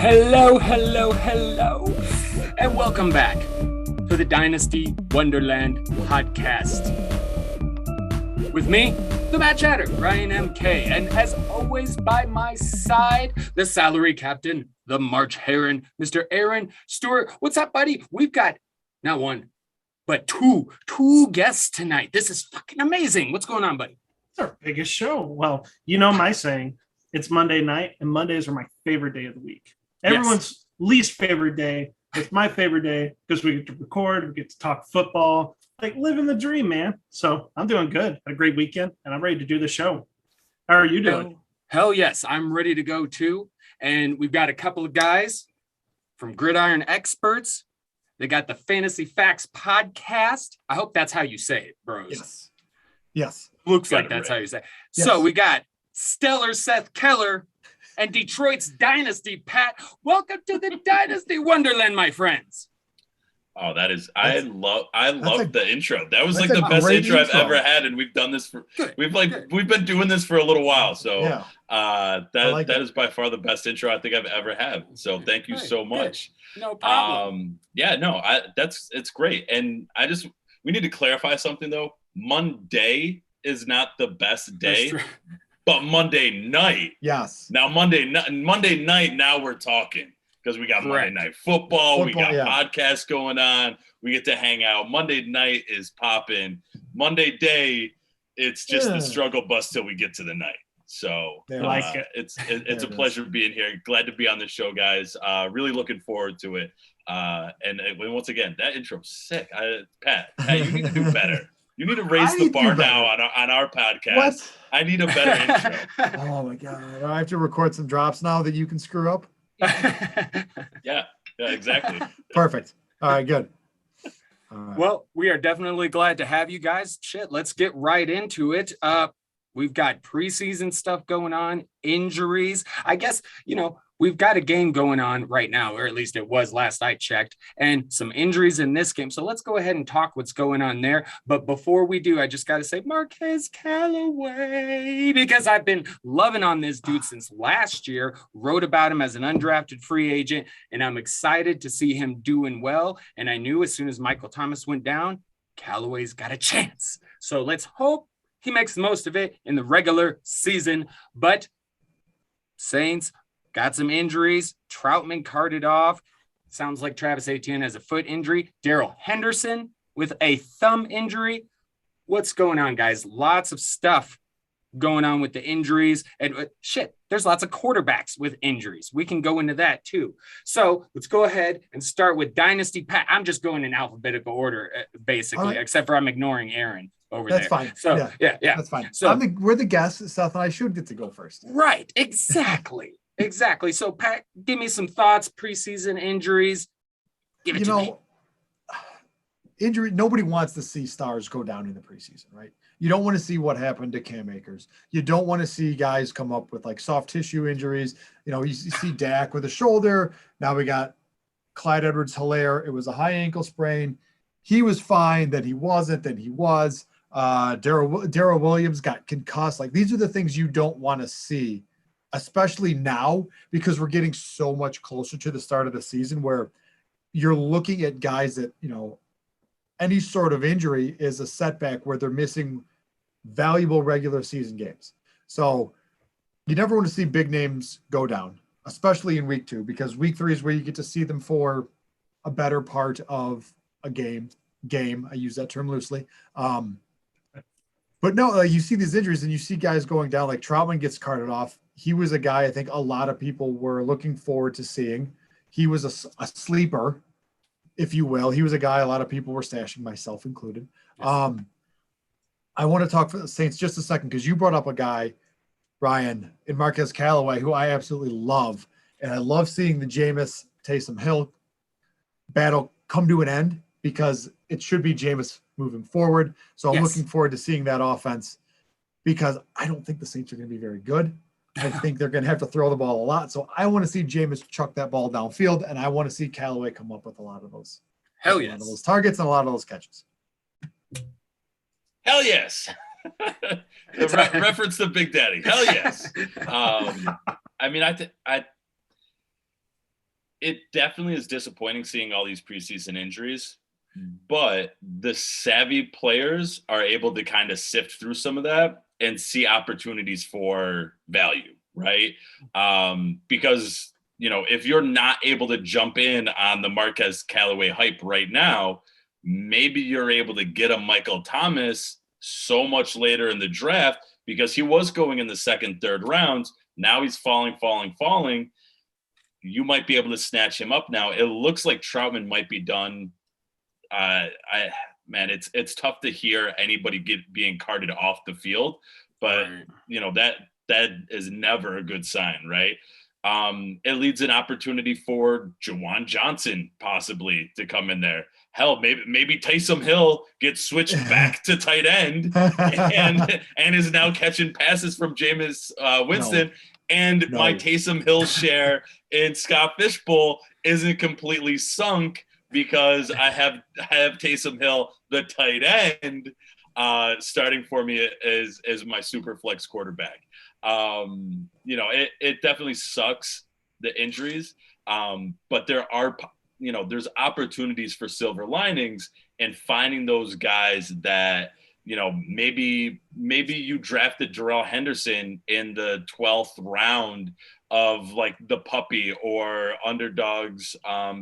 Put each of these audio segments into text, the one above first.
Hello, hello, hello, and welcome back to the Dynasty Wonderland podcast. With me, the Matt Chatter, Ryan MK, and as always by my side, the salary captain, the March Heron, Mr. Aaron Stewart. What's up, buddy? We've got not one, but two guests tonight. This is fucking amazing. What's going on, buddy? It's our biggest show. Well, you know my saying, it's Monday night, and Mondays are my favorite day of the week. Everyone's least favorite day. It's my favorite day because we get to record, we get to talk football, like living the dream, man. So I'm doing good. Had a great weekend, and I'm ready to do the show. How are you doing? Hell yes, I'm ready to go too. And we've got a couple of guys from Gridiron Experts. They got the Fantasy Facts podcast. I hope that's how you say it, bros. Yes. Looks like that's how you say it. Yes. So we got Stellar Seth Keller and Detroit's Dynasty Pat. Welcome to the Dynasty Wonderland, my friends. Oh, that is I love the intro. That was like a the best intro I've intro. ever had, and we've done this for Good. we've been doing this for a little while. So that is by far the best intro I think I've ever had. So thank you so much. No problem. It's great. And we need to clarify something though. Monday is not the best day. But Monday night. Yes. Now Monday night, now we're talking. Because we got Correct. Monday Night Football, we got podcasts going on. We get to hang out. Monday night is popping. Monday day, it's just the struggle bus till we get to the night. So it's a pleasure being here. Glad to be on the show, guys. Really looking forward to it. And once again, that intro's sick. Pat, you need to do better. You need to raise the bar now on our podcast. What? I need a better intro. Oh my God. I have to record some drops now that you can screw up. Yeah, exactly. Perfect. All right, good. All right. Well, we are definitely glad to have you guys. Shit, let's get right into it. We've got preseason stuff going on, injuries. I guess, we've got a game going on right now, or at least it was last I checked, and some injuries in this game. So let's go ahead and talk what's going on there. But before we do, I just got to say Marquez Callaway, because I've been loving on this dude since last year, wrote about him as an undrafted free agent, and I'm excited to see him doing well. And I knew as soon as Michael Thomas went down, Callaway's got a chance. So let's hope he makes the most of it in the regular season. But Saints got some injuries. Troutman carted off. Sounds like Travis Etienne has a foot injury. Darrell Henderson with a thumb injury. What's going on, guys? Lots of stuff going on with the injuries. And there's lots of quarterbacks with injuries. We can go into that too. So let's go ahead and start with Dynasty Pat. I'm just going in alphabetical order, basically, right. Except for I'm ignoring Aaron over That's there. fine. So yeah. That's fine. So we're the guests, Seth, and I should get to go first. Right. Exactly. Exactly. So, Pat, give me some thoughts, preseason injuries. Give it to me. Injury, nobody wants to see stars go down in the preseason, right? You don't want to see what happened to Cam Akers. You don't want to see guys come up with like soft tissue injuries. You see Dak with a shoulder. Now we got Clyde Edwards-Helaire. It was a high ankle sprain. He was fine, then he wasn't, then he was. Darrell Williams got concussed. Like, these are the things you don't want to see, especially now, because we're getting so much closer to the start of the season where you're looking at guys that, any sort of injury is a setback where they're missing valuable regular season games. So you never want to see big names go down, especially in week 2, because week 3 is where you get to see them for a better part of a game. I use that term loosely. But no, you see these injuries and you see guys going down, like Troutman gets carted off. He was a guy I think a lot of people were looking forward to seeing. He was a sleeper, if you will. He was a guy a lot of people were stashing, myself included. Yes. I want to talk for the Saints just a second, because you brought up a guy, Ryan, in Marquez Callaway, who I absolutely love. And I love seeing the Jameis Taysom Hill battle come to an end, because it should be Jameis moving forward. So I'm looking forward to seeing that offense, because I don't think the Saints are going to be very good. I think they're going to have to throw the ball a lot. So I want to see Jameis chuck that ball downfield, and I want to see Callaway come up with a lot of those. Hell A lot of those targets and a lot of those catches. Hell yes. Reference to Big Daddy. Hell yes. I it definitely is disappointing seeing all these preseason injuries, but the savvy players are able to kind of sift through some of that and see opportunities for value, right? Because, you know, if you're not able to jump in on the Marquez Callaway hype right now, maybe you're able to get a Michael Thomas so much later in the draft because he was going in the second, third rounds. Now he's falling. You might be able to snatch him up now. It looks like Troutman might be done. It's tough to hear anybody being carted off the field, but you know, that is never a good sign, right? It leads an opportunity for Joanne Johnson possibly to come in there. Hell, maybe Taysom Hill gets switched back to tight end and is now catching passes from Jameis Winston. My Taysom Hill share in Scott Fishbowl isn't completely sunk because I have Taysom Hill, the tight end, starting for me as my super flex quarterback. You know, it definitely sucks, the injuries, but there are, you know, there's opportunities for silver linings and finding those guys that, you know, maybe you drafted Darrell Henderson in the 12th round of like the puppy or underdogs,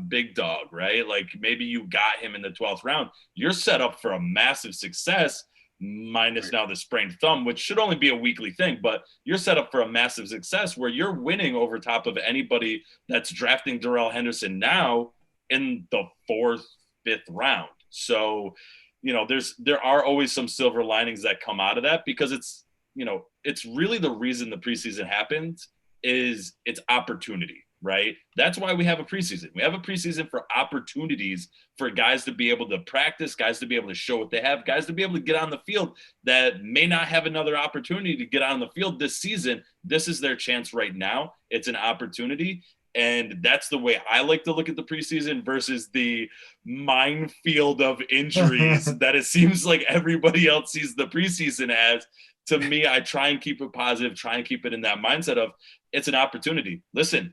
big dog, right? Like maybe you got him in the 12th round. You're set up for a massive success, minus now the sprained thumb, which should only be a weekly thing, but you're set up for a massive success where you're winning over top of anybody that's drafting Darrell Henderson now in the 4th, 5th round. So, you know, there are always some silver linings that come out of that because it's, you know, it's really the reason the preseason happens is it's opportunity, right? That's why we have a preseason. We have a preseason for opportunities for guys to be able to practice, guys to be able to show what they have, guys to be able to get on the field that may not have another opportunity to get on the field this season. This is their chance right now. It's an opportunity. And that's the way I like to look at the preseason versus the minefield of injuries that it seems like everybody else sees the preseason as. To me, I try and keep it positive, try and keep it in that mindset of it's an opportunity. Listen,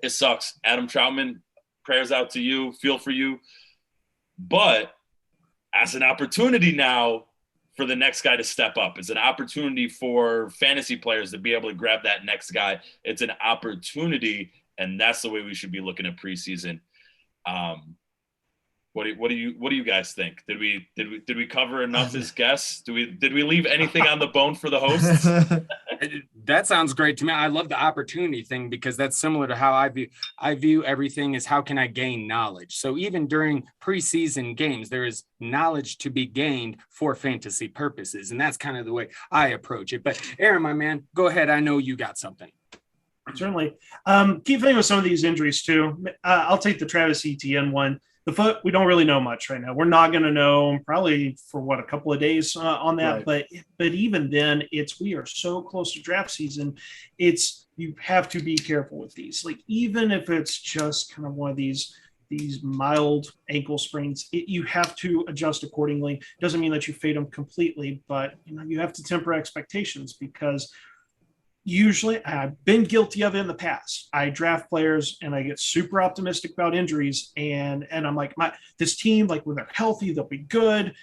it sucks. Adam Troutman, prayers out to you, feel for you. But as an opportunity now for the next guy to step up. It's an opportunity for fantasy players to be able to grab that next guy. It's an opportunity. And that's the way we should be looking at preseason. What do you guys think? Did we cover enough as guests? Did we leave anything on the bone for the hosts? That sounds great to me. I love the opportunity thing because that's similar to how I view everything is how can I gain knowledge. So even during preseason games, there is knowledge to be gained for fantasy purposes. And that's kind of the way I approach it. But Aaron, my man, go ahead. I know you got something. Certainly. Keep thinking with some of these injuries too. I'll take the Travis Etienne one. The foot, we don't really know much right now. We're not going to know probably for a couple of days on that. Right. But even then, we are so close to draft season. You have to be careful with these. Like even if it's just kind of one of these mild ankle sprains, you have to adjust accordingly. Doesn't mean that you fade them completely, but you have to temper expectations because usually I've been guilty of it in the past. I draft players and I get super optimistic about injuries and I'm like, this team, like when they're healthy, they'll be good.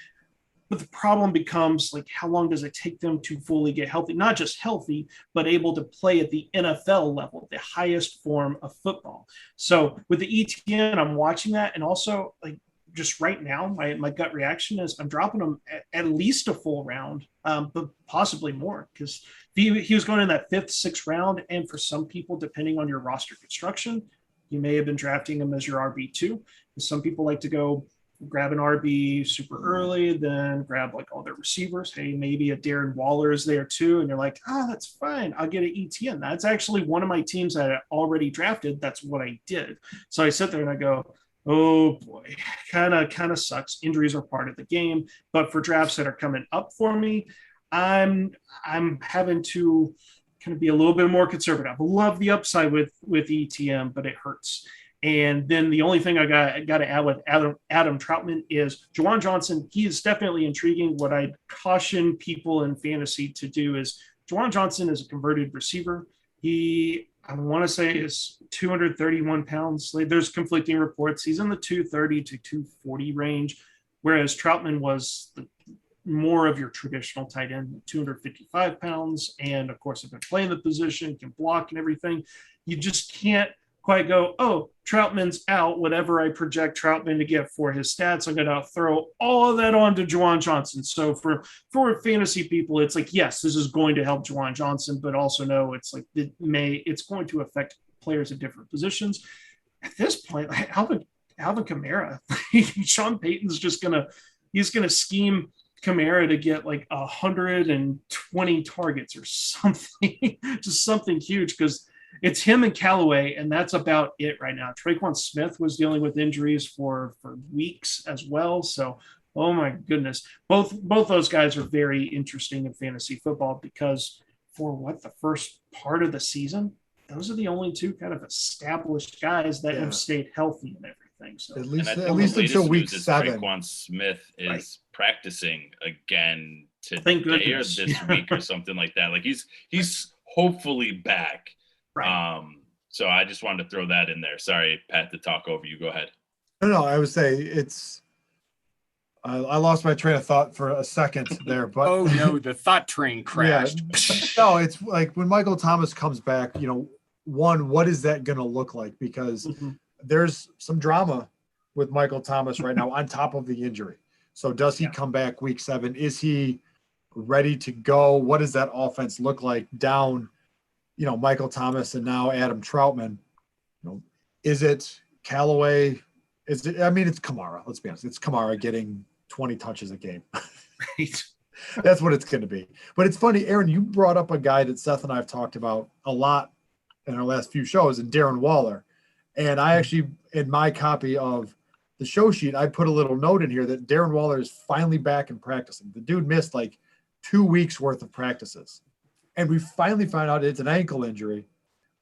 But the problem becomes like, how long does it take them to fully get healthy? Not just healthy, but able to play at the NFL level, the highest form of football. So with the ETN, I'm watching that. And also like just right now, my gut reaction is I'm dropping him at least a full round, but possibly more because he was going in that 5th, 6th round. And for some people, depending on your roster construction, you may have been drafting him as your RB2. Some people like to go grab an RB super early, then grab like all their receivers. Hey, maybe a Darren Waller is there too. And you're like, that's fine. I'll get an ETN. That's actually one of my teams that I already drafted. That's what I did. So I sit there and I go, oh boy, kind of sucks. Injuries are part of the game. But for drafts that are coming up for me, I'm having to kind of be a little bit more conservative. I love the upside with ETM, but it hurts. And then the only thing I got to add with Adam Troutman is Joanne Johnson. He is definitely intriguing. What I caution people in fantasy to do is Joanne Johnson is a converted receiver. I want to say is 231 pounds. Like, there's conflicting reports. He's in the 230 to 240 range, whereas Troutman was more of your traditional tight end, 255 pounds. And of course, if they're playing the position, can block and everything, you just can't quite go, oh, Troutman's out. Whatever I project Troutman to get for his stats, I'm going to throw all of that on to Joanne Johnson. So for fantasy people, it's like, yes, this is going to help Joanne Johnson, but also no, it's like it's going to affect players at different positions. At this point, like Alvin Kamara, Sean Payton's he's gonna scheme Kamara to get like 120 targets or something, just something huge, because it's him and Callaway, and that's about it right now. Traquan Smith was dealing with injuries for weeks as well. So, oh my goodness, both those guys are very interesting in fantasy football, because for the first part of the season, those are the only two kind of established guys that have stayed healthy and everything. So at least until week 7, Traquan Smith is practicing again today or this week or something like that. Like he's hopefully back. Right. So I just wanted to throw that in there. Sorry, Pat, to talk over you. Go ahead. No, I would say I lost my train of thought for a second there, but oh no, the thought train crashed. Yeah. No, it's like when Michael Thomas comes back, what is that going to look like? Because there's some drama with Michael Thomas right now on top of the injury. So does he come back week 7? Is he ready to go? What does that offense look like down, Michael Thomas and now Adam Troutman? Is it Callaway? It's Kamara. Let's be honest. It's Kamara getting 20 touches a game. Right. That's what it's going to be. But it's funny, Aaron, you brought up a guy that Seth and I have talked about a lot in our last few shows, and Darren Waller. And I actually, in my copy of the show sheet, I put a little note in here that Darren Waller is finally back in practicing. The dude missed like 2 weeks worth of practices. And we finally found out it's an ankle injury,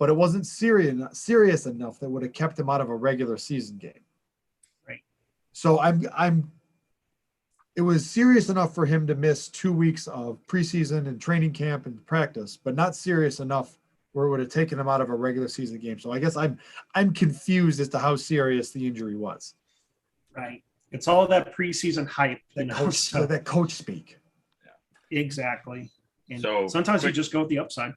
but it wasn't serious enough that would have kept him out of a regular season game. Right. So it was serious enough for him to miss 2 weeks of preseason and training camp and practice, but not serious enough where it would have taken him out of a regular season game. So I guess I'm confused as to how serious the injury was. Right. It's all that preseason hype. That coach speak. Yeah. Exactly. And so sometimes you just go with the upside.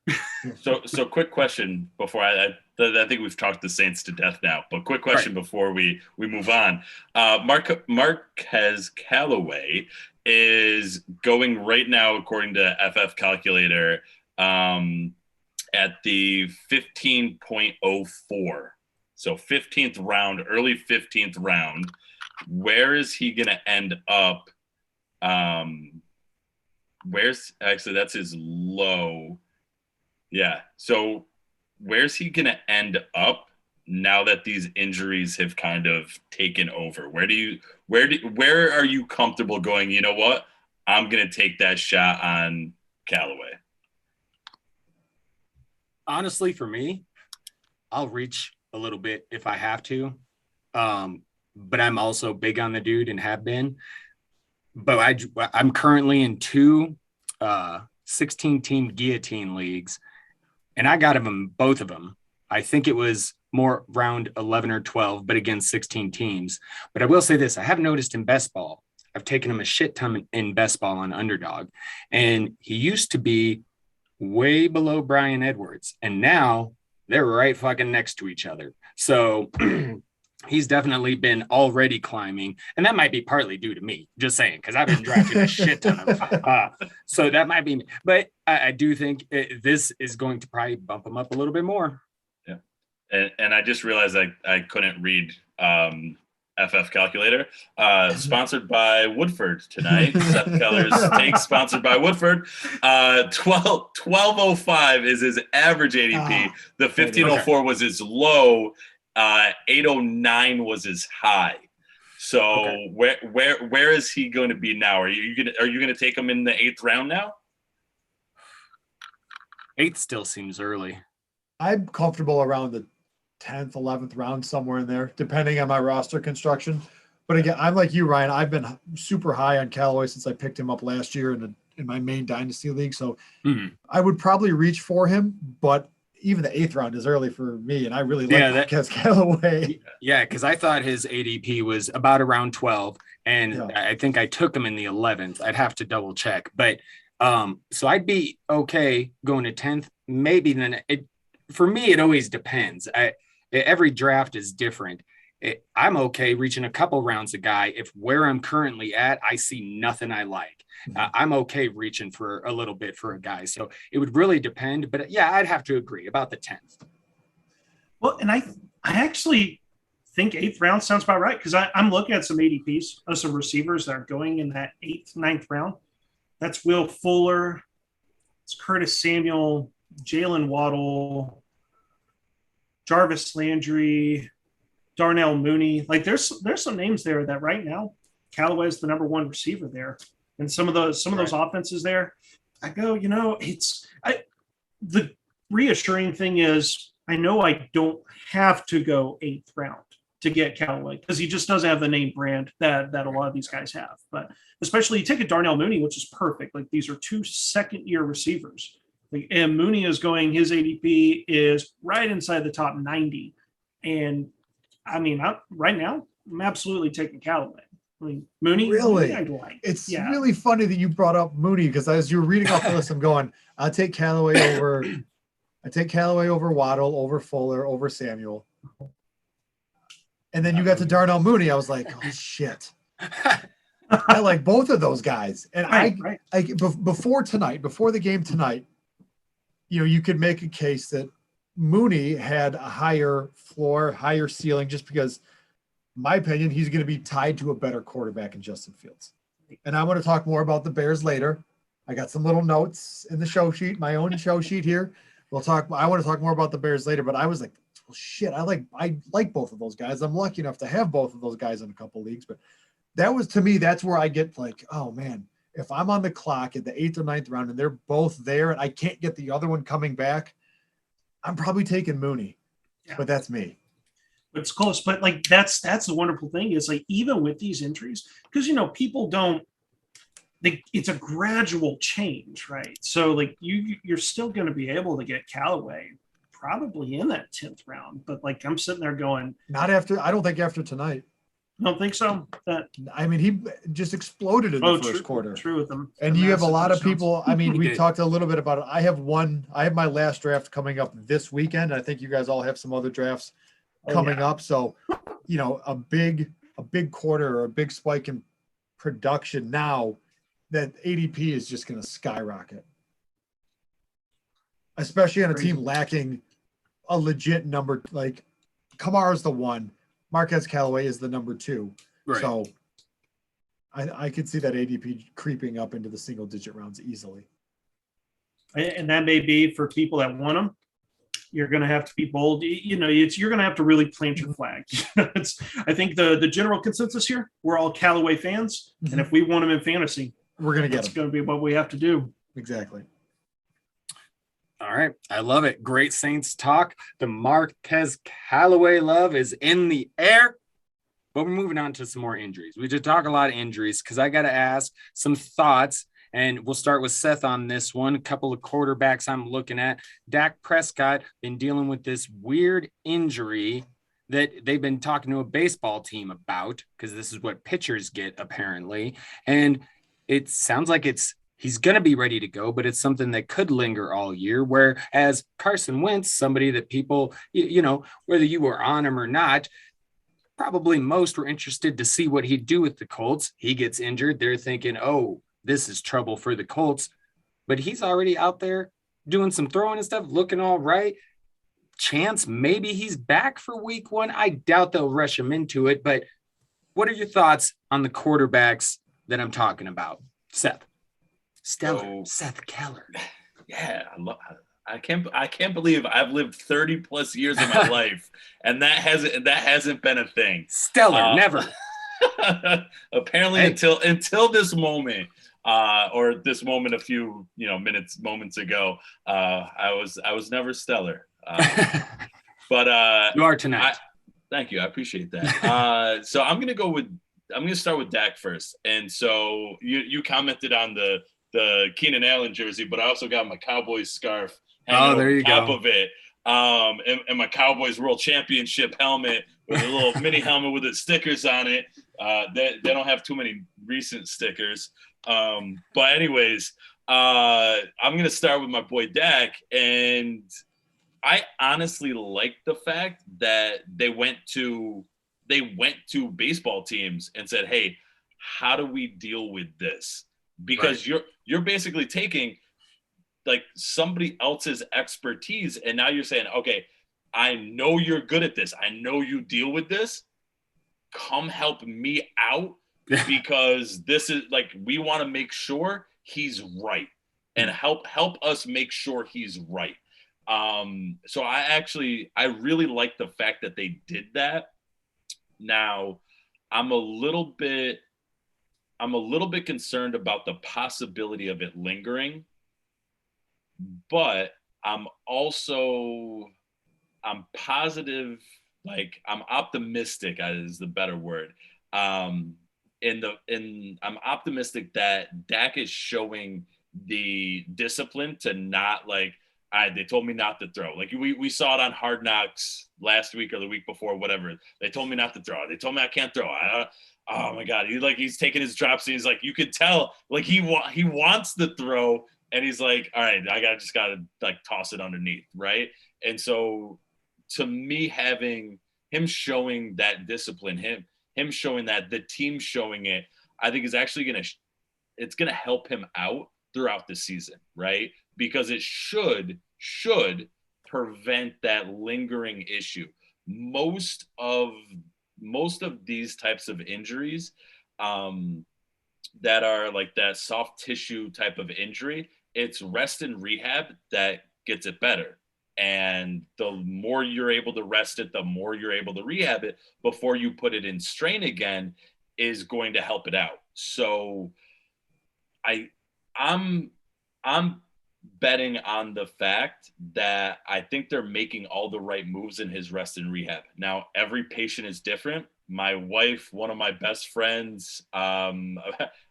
So quick question before I think we've talked the Saints to death now, but quick question before we move on. Marquez Callaway is going right now, according to FF Calculator, at the 15.04. So 15th round, early 15th round. Where is he going to end up? That's his low. Yeah. So where's he going to end up now that these injuries have kind of taken over? Where are you comfortable going, you know what? I'm going to take that shot on Callaway. Honestly, for me, I'll reach a little bit if I have to. But I'm also big on the dude and have been. But I'm currently in 2 16-team guillotine leagues, and I got both of them. I think it was more round 11 or 12, but again, 16 teams. But I will say this, I have noticed in best ball, I've taken him a shit ton in best ball on underdog, and he used to be way below Brian Edwards, and now they're right fucking next to each other. So he's definitely been already climbing, and that might be partly due to me, just saying, because I've been drafting a shit ton of so that might be me. But I do think this is going to probably bump him up a little bit more. Yeah. And I just realized I couldn't read FF Calculator. Sponsored by Woodford tonight. Seth Keller's take, sponsored by Woodford. 1205 is his average ADP. The 1504 was his low. 809 was his high. So where is he going to be now? Are you gonna take him in the 8th round now? 8th still seems early. I'm comfortable around the 10th, 11th round, somewhere in there, depending on my roster construction. But again, I'm like you, Ryan. I've been super high on Callaway since I picked him up last year in my main Dynasty league. So I would probably reach for him, but even the 8th round is early for me, and I really like Marquez Callaway. Yeah, because I thought his ADP was about around 12, and I think I took him in the 11th. I'd have to double check, but so I'd be okay going to 10th, maybe. Then for me, it always depends. Every draft is different. I'm okay reaching a couple rounds a guy if where I'm currently at, I see nothing I like. I'm okay reaching for a little bit for a guy. So it would really depend. But yeah, I'd have to agree about the 10th. Well, and I actually think 8th round sounds about right, because I'm looking at some ADPs of some receivers that are going in that 8th, 9th round. That's Will Fuller, it's Curtis Samuel, Jalen Waddle, Jarvis Landry, Darnell Mooney. Like there's some names there that right now Callaway is the number 1 receiver there. And some of those offenses there, I go, the reassuring thing is I know I don't have to go 8th round to get Callaway, because he just doesn't have the name brand that a lot of these guys have. But especially you take a Darnell Mooney, which is perfect. Like these are 2 second-year receivers. And Mooney is going, his ADP is right inside the top 90. And I mean, right now, I'm absolutely taking Callaway. I mean, Mooney, really? Like. It's really funny that you brought up Mooney, because as you were reading off the list, I'm going, I take Callaway over Waddle, over Fuller, over Samuel. And then you got to Darnell Mooney. I was like, oh shit. I like both of those guys. And before the game tonight, you could make a case that Mooney had a higher floor, higher ceiling, just because, in my opinion, he's going to be tied to a better quarterback in Justin Fields. And I want to talk more about the Bears later. I got some little notes in the show sheet, my own show sheet here. I want to talk more about the Bears later, but I was like, well, shit, I like both of those guys. I'm lucky enough to have both of those guys in a couple leagues, but to me, that's where I get like, oh man, if I'm on the clock at the 8th or 9th round and they're both there and I can't get the other one coming back, I'm probably taking Mooney, but that's me. It's close, but like that's the wonderful thing is like even with these injuries, because people don't. It's a gradual change, right? So like you're still going to be able to get Callaway probably in that 10th round, but like I'm sitting there going, I don't think after tonight. I don't think so. I mean, he just exploded in the first quarter. True with them. And you have a lot of people. I mean, we talked a little bit about it. I have my last draft coming up this weekend. I think you guys all have some other drafts coming up. So, a big quarter or a big spike in production now, that ADP is just going to skyrocket. Especially on a team lacking a legit number. Like Kamara's the 1. Marquez Callaway is the number 2. Right. So I could see that ADP creeping up into the single-digit rounds easily. And that may be for people that want them. You're going to have to be bold. You're going to have to really plant your flag. I think the general consensus here, we're all Callaway fans. Mm-hmm. And if we want them in fantasy, we're going to get them. That's going to be what we have to do. Exactly. All right. I love it. Great Saints talk. The Marquez Callaway love is in the air. But we're moving on to some more injuries. We did talk a lot of injuries because I got to ask some thoughts. And we'll start with Seth on this one. A couple of quarterbacks I'm looking at. Dak Prescott been dealing with this weird injury that they've been talking to a baseball team about, because this is what pitchers get apparently. And it sounds like he's going to be ready to go, but it's something that could linger all year. Whereas Carson Wentz, somebody that people, whether you were on him or not, probably most were interested to see what he'd do with the Colts. He gets injured. They're thinking, oh, this is trouble for the Colts, but he's already out there doing some throwing and stuff, looking all right. Chance maybe he's back for week 1. I doubt they'll rush him into it, but what are your thoughts on the quarterbacks that I'm talking about? Seth. Stellar. Seth Keller. Yeah, I can't believe I've lived 30 plus years of my life, and that hasn't been a thing. Stellar, never. Apparently, until this moment, or this moment a few moments ago, I was never stellar. But you are tonight. Thank you, I appreciate that. So I'm gonna start with Dak first, and so you commented on the Keenan Allen jersey, but I also got my Cowboys scarf hanging over top of it. and my Cowboys World Championship helmet with a little mini helmet with the stickers on it. They don't have too many recent stickers. But anyways, I'm going to start with my boy Dak. And I honestly like the fact that they went to baseball teams and said, hey, how do we deal with this? Because you're basically taking like somebody else's expertise, and now you're saying, okay, I know you're good at this. I know you deal with this. Come help me out, because this is like, we want to make sure he's right, and help us make sure he's right. So I really like the fact that they did that. Now, I'm a little bit concerned about the possibility of it lingering, but I'm positive, like I'm optimistic is the better word. I'm optimistic that Dak is showing the discipline to not like, they told me not to throw. Like we saw it on Hard Knocks last week or the week before, whatever. They told me not to throw. They told me I can't throw. Oh my God. He's taking his drops and he's like, you could tell like he wants to throw, and he's like, all right, I just gotta like toss it underneath. Right. And so to me, having him showing that discipline, him showing that, the team showing it, I think is actually it's gonna help him out throughout the season, right? Because it should prevent that lingering issue. Most of these types of injuries that are like that soft tissue type of injury, it's rest and rehab that gets it better. And the more you're able to rest it, the more you're able to rehab it before you put it in strain again is going to help it out. So I'm betting on the fact that I think they're making all the right moves in his rest and rehab. Now, every patient is different. My wife, one of my best friends, I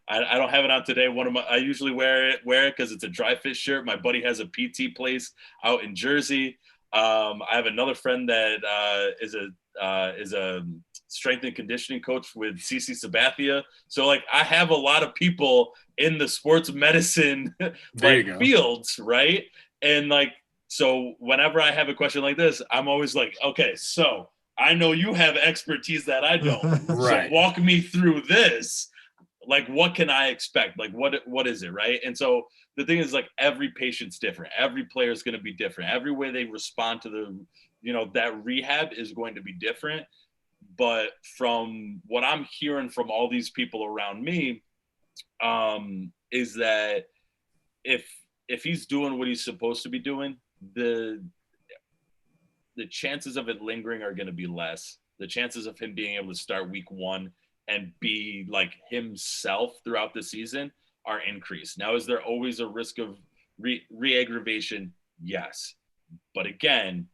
don't have it on today. I usually wear it because it's a dry fit shirt. My buddy has a PT place out in Jersey. I have another friend that is a strength and conditioning coach with CC Sabathia. So like I have a lot of people in the sports medicine fields, right? And like, so whenever I have a question like this, I'm always like, okay, so I know you have expertise that I don't. Right. So walk me through this. Like, what can I expect? Like, what is it, right? And so the thing is, like, every patient's different. Every player is going to be different. Every way they respond to that rehab is going to be different. But from what I'm hearing from all these people around me, is that if he's doing what he's supposed to be doing, the chances of it lingering are going to be less. The chances of him being able to start week 1 and be like himself throughout the season are increased. Now, is there always a risk of re-aggravation? Yes. But again,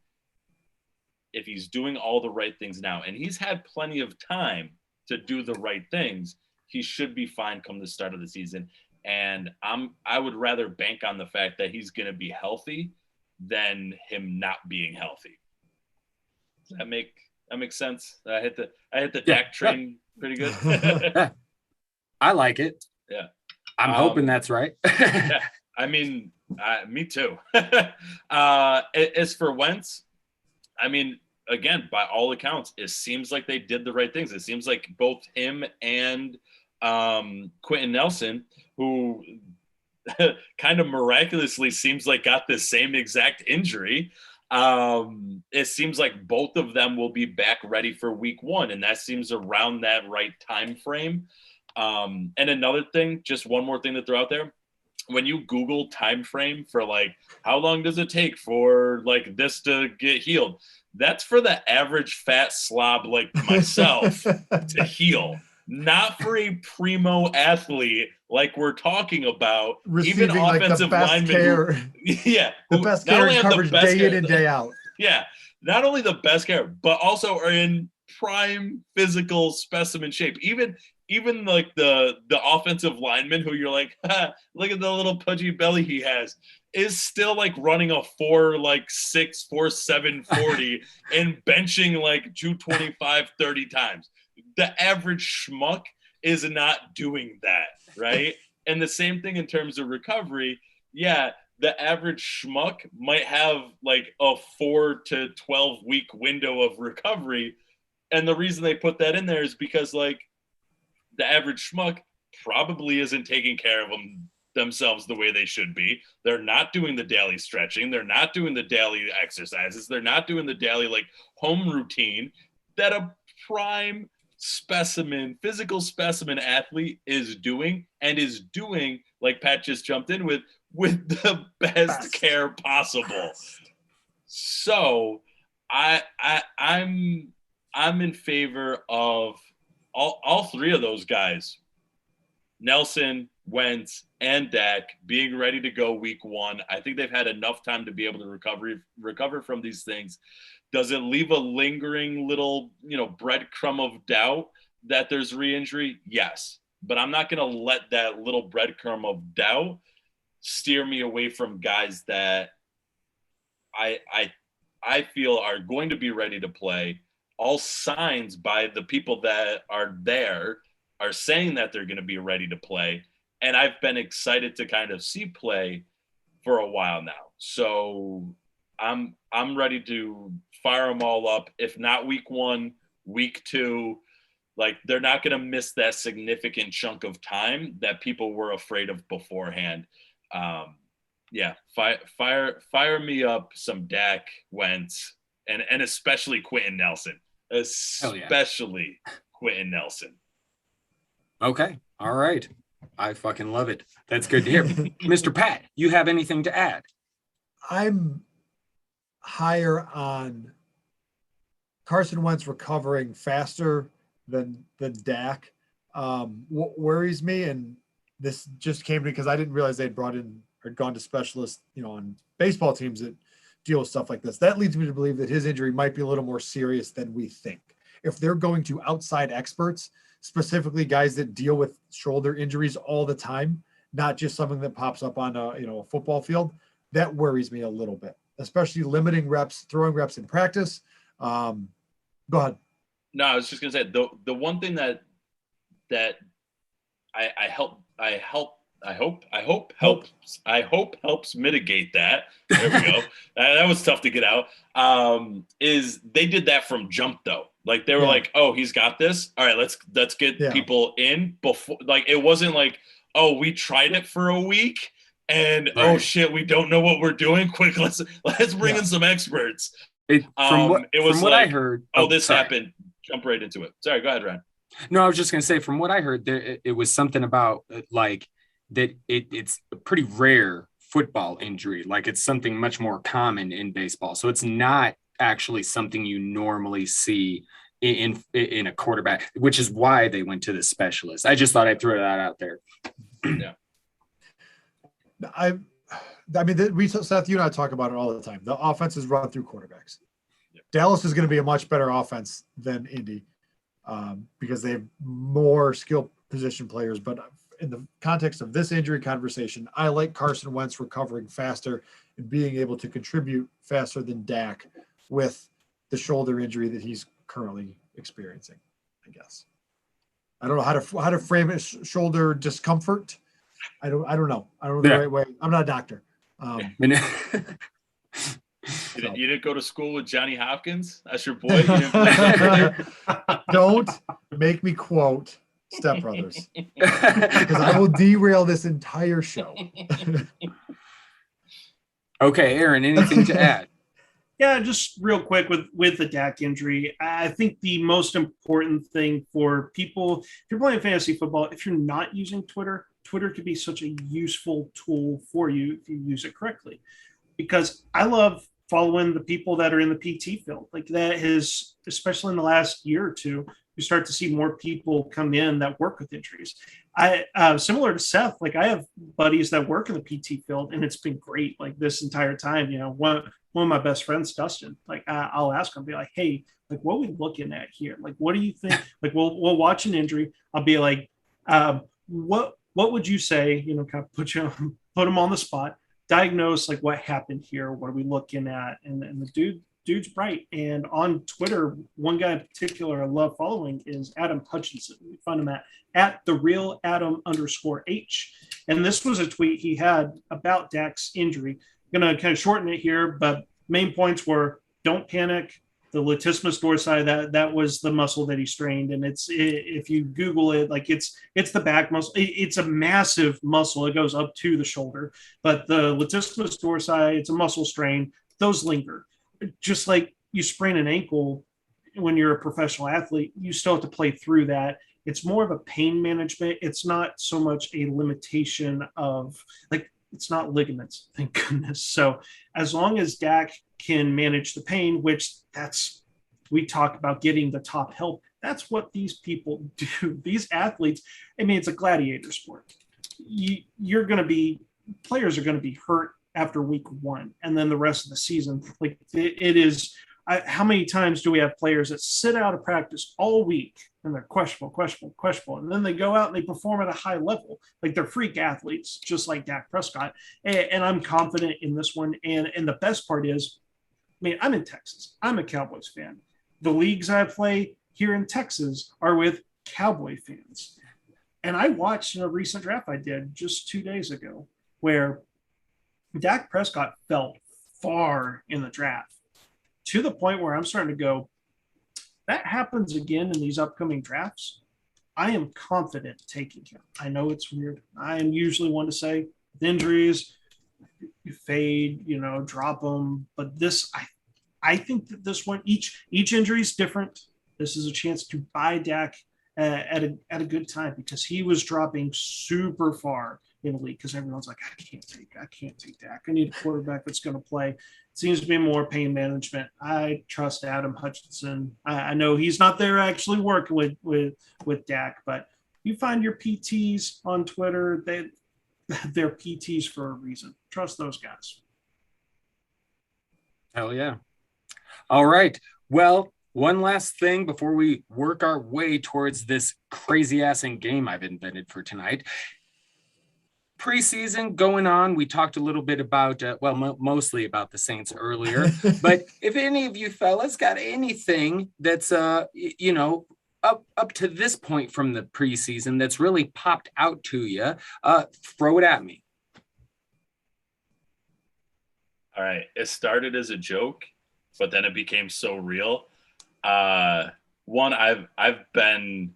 if he's doing all the right things now, and he's had plenty of time to do the right things, he should be fine come the start of the season. And I would rather bank on the fact that he's going to be healthy than him not being healthy. Does that make sense? I hit the Dak train pretty good. I like it. Yeah. I'm hoping that's right. Yeah. I mean, me too. As for Wentz, I mean, again, by all accounts, it seems like they did the right things. It seems like both him and Quentin Nelson, who kind of miraculously seems like got the same exact injury. It seems like both of them will be back ready for week 1, and that seems around that right time frame. And another thing, just one more thing to throw out there. When you Google time frame for like how long does it take for like this to get healed, that's for the average fat slob like myself to heal, not for a primo athlete like we're talking about. Receiving even offensive like linemen the best care and coverage day in and day out. Yeah, not only the best care, but also are in prime physical specimen shape. even like the offensive lineman who you're like, look at the little pudgy belly he has, is still like running a 4.6, 4.7 40 and benching like 225 30 times. The average schmuck is not doing that, right? And the same thing in terms of recovery. Yeah, the average schmuck might have like a 4 to 12 week window of recovery. And the reason they put that in there is because like the average schmuck probably isn't taking care of themselves the way they should be. They're not doing the daily stretching. They're not doing the daily exercises. They're not doing the daily like home routine that a prime specimen, physical specimen athlete is doing, and is doing, like Pat just jumped in with the best care possible. So I'm in favor of all three of those guys, Nelson, Wentz, and Dak, being ready to go week 1. I think they've had enough time to be able to recover from these things. Does it leave a lingering little, breadcrumb of doubt that there's re-injury? Yes. But I'm not going to let that little breadcrumb of doubt steer me away from guys that I feel are going to be ready to play. All signs by the people that are there are saying that they're going to be ready to play. And I've been excited to kind of see play for a while now. So I'm ready to fire them all up. If not week 1, week 2, like they're not going to miss that significant chunk of time that people were afraid of beforehand. Fire me up some Dak, Wentz, and especially Quentin Nelson. Especially Quentin Nelson. Okay. All right. I fucking love it. That's good to hear. Mr. Pat, you have anything to add? I'm higher on Carson Wentz recovering faster than Dak. What worries me, and this just came to me because I didn't realize they'd brought in or gone to specialists, on baseball teams that deal with stuff like this. That leads me to believe that his injury might be a little more serious than we think. If they're going to outside experts, specifically guys that deal with shoulder injuries all the time, not just something that pops up on a football field, that worries me a little bit, especially limiting reps, throwing reps in practice. Go ahead. No, I was just gonna say the one thing that I hope helps mitigate that. There we go. That was tough to get out. Is they did that from jump though. Like they were like, oh, he's got this. All right, let's get people in before. Like it wasn't like, oh, we tried it for a week and oh shit, we don't know what we're doing. Quick, let's bring in some experts. From what I heard, this happened. Jump right into it. Sorry, go ahead, Ryan. No, I was just gonna say, from what I heard, it was something about like that. It's a pretty rare football injury. Like it's something much more common in baseball. So it's not actually something you normally see in a quarterback, which is why they went to the specialist. I just thought I'd throw that out there. Yeah. I mean, Seth, you and I talk about it all the time. The offense is run through quarterbacks. Yep. Dallas is going to be a much better offense than Indy because they have more skill position players. But in the context of this injury conversation, I like Carson Wentz recovering faster and being able to contribute faster than Dak with the shoulder injury that he's currently experiencing, I guess. I don't know how to frame it. Shoulder discomfort. I don't know. I don't know the right way. I'm not a doctor. You didn't go to school with Johnny Hopkins? That's your boy? Don't make me quote Step Brothers because I will derail this entire show. Okay, Aaron, anything to add? Yeah, just real quick with the Dak injury. I think the most important thing for people, if you're playing fantasy football, if you're not using Twitter could be such a useful tool for you if you use it correctly. Because I love following the people that are in the PT field. Like that has, especially in the last year or two, you start to see more people come in that work with injuries. Similar to Seth, like I have buddies that work in the PT field and it's been great. Like this entire time, one one of my best friends, Dustin, like I'll ask him, be like, hey, like what are we looking at here? Like, what do you think? Like we'll watch an injury. I'll be like, what would you say, kind of put him on the spot, diagnose like what happened here, what are we looking at? And the dude's bright. And on Twitter, one guy in particular I love following is Adam Hutchinson. We find him at the real Adam _H. And this was a tweet he had about Dak's injury. I'm going to kind of shorten it here, but main points were don't panic. The latissimus dorsi, that was the muscle that he strained. And if you Google it, like it's the back muscle. It's a massive muscle. It goes up to the shoulder, but the latissimus dorsi, it's a muscle strain. Those linger. Just like you sprain an ankle when you're a professional athlete, you still have to play through that. It's more of a pain management. It's not so much a limitation of like, it's not ligaments, thank goodness. So as long as Dak can manage the pain, which we talk about getting the top help. That's what these people do. These athletes, I mean, it's a gladiator sport. Players are going to be hurt after week 1. And then the rest of the season, like it is, how many times do we have players that sit out of practice all week and they're questionable. And then they go out and they perform at a high level. Like they're freak athletes, just like Dak Prescott. And I'm confident in this one. And the best part is, I mean, I'm in Texas. I'm a Cowboys fan. The leagues I play here in Texas are with Cowboy fans. And I watched a recent draft I did just 2 days ago where Dak Prescott fell far in the draft to the point where I'm starting to go, that happens again in these upcoming drafts. I am confident taking him. I know it's weird. I am usually one to say with injuries, you fade, drop them. But this, I think that this one, each injury is different. This is a chance to buy Dak at a good time because he was dropping super far in the league because everyone's like, I can't take Dak. I need a quarterback that's going to play. It seems to be more pain management. I trust Adam Hutchinson. I know he's not there actually working with Dak, but you find your PTs on Twitter, they're PTs for a reason. Trust those guys. Hell yeah. All right. Well, one last thing before we work our way towards this crazy ass game I've invented for tonight. Preseason going on. We talked a little bit about, mostly about the Saints earlier, but if any of you fellas got anything that's, up to this point from the preseason that's really popped out to you, throw it at me. All right. It started as a joke, but then it became so real. One, I've been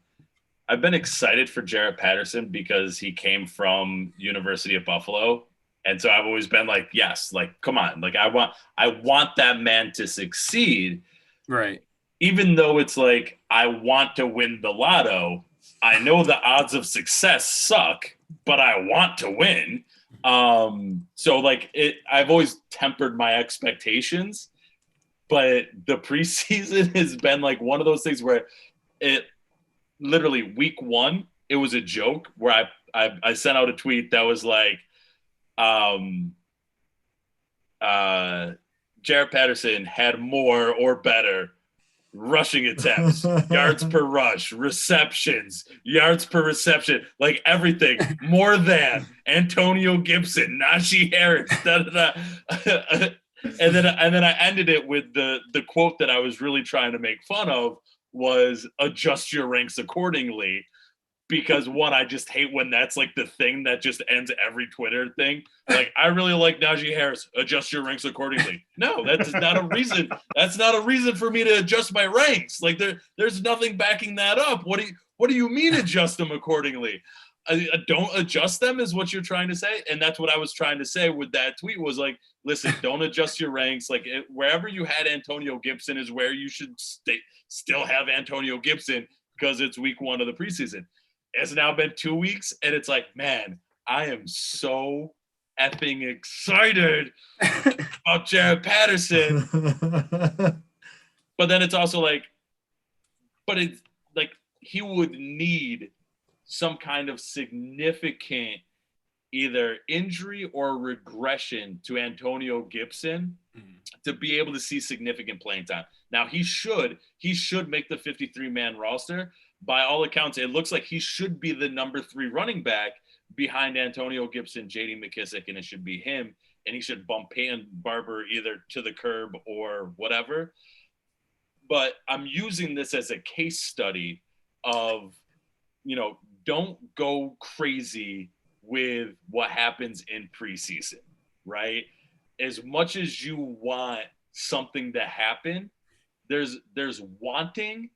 excited for Jarrett Patterson because he came from University of Buffalo. And so I've always been like, yes, like, come on. Like I want that man to succeed. Right. Even though it's like, I want to win the lotto. I know the odds of success suck, but I want to win. So like I've always tempered my expectations, but the preseason has been like one of those things where it literally week 1, it was a joke where I sent out a tweet that was like, Jarrett Patterson had more or better rushing attempts, yards per rush, receptions, yards per reception, like everything more than Antonio Gibson, Najee Harris, and then I ended it with the quote that I was really trying to make fun of was adjust your ranks accordingly. Because one, I just hate when that's like the thing that just ends every Twitter thing. Like, I really like Najee Harris. Adjust your ranks accordingly. No, that's not a reason. That's not a reason for me to adjust my ranks. Like there's nothing backing that up. What do you mean adjust them accordingly? Don't adjust them is what you're trying to say. And that's what I was trying to say with that tweet was like, listen, don't adjust your ranks. Like wherever you had Antonio Gibson is where you should still have Antonio Gibson because it's week 1 of the preseason. It's now been 2 weeks, and it's like, man, I am so effing excited about Jarrett Patterson. But then it's also like, but it's like he would need some kind of significant either injury or regression to Antonio Gibson to be able to see significant playing time. Now he should make the 53-man roster. By all accounts, it looks like he should be the number 3 running back behind Antonio Gibson, JD McKissick, and it should be him. And he should bump Peyton Barber either to the curb or whatever. But I'm using this as a case study of, don't go crazy with what happens in preseason, right? As much as you want something to happen, there's wanting,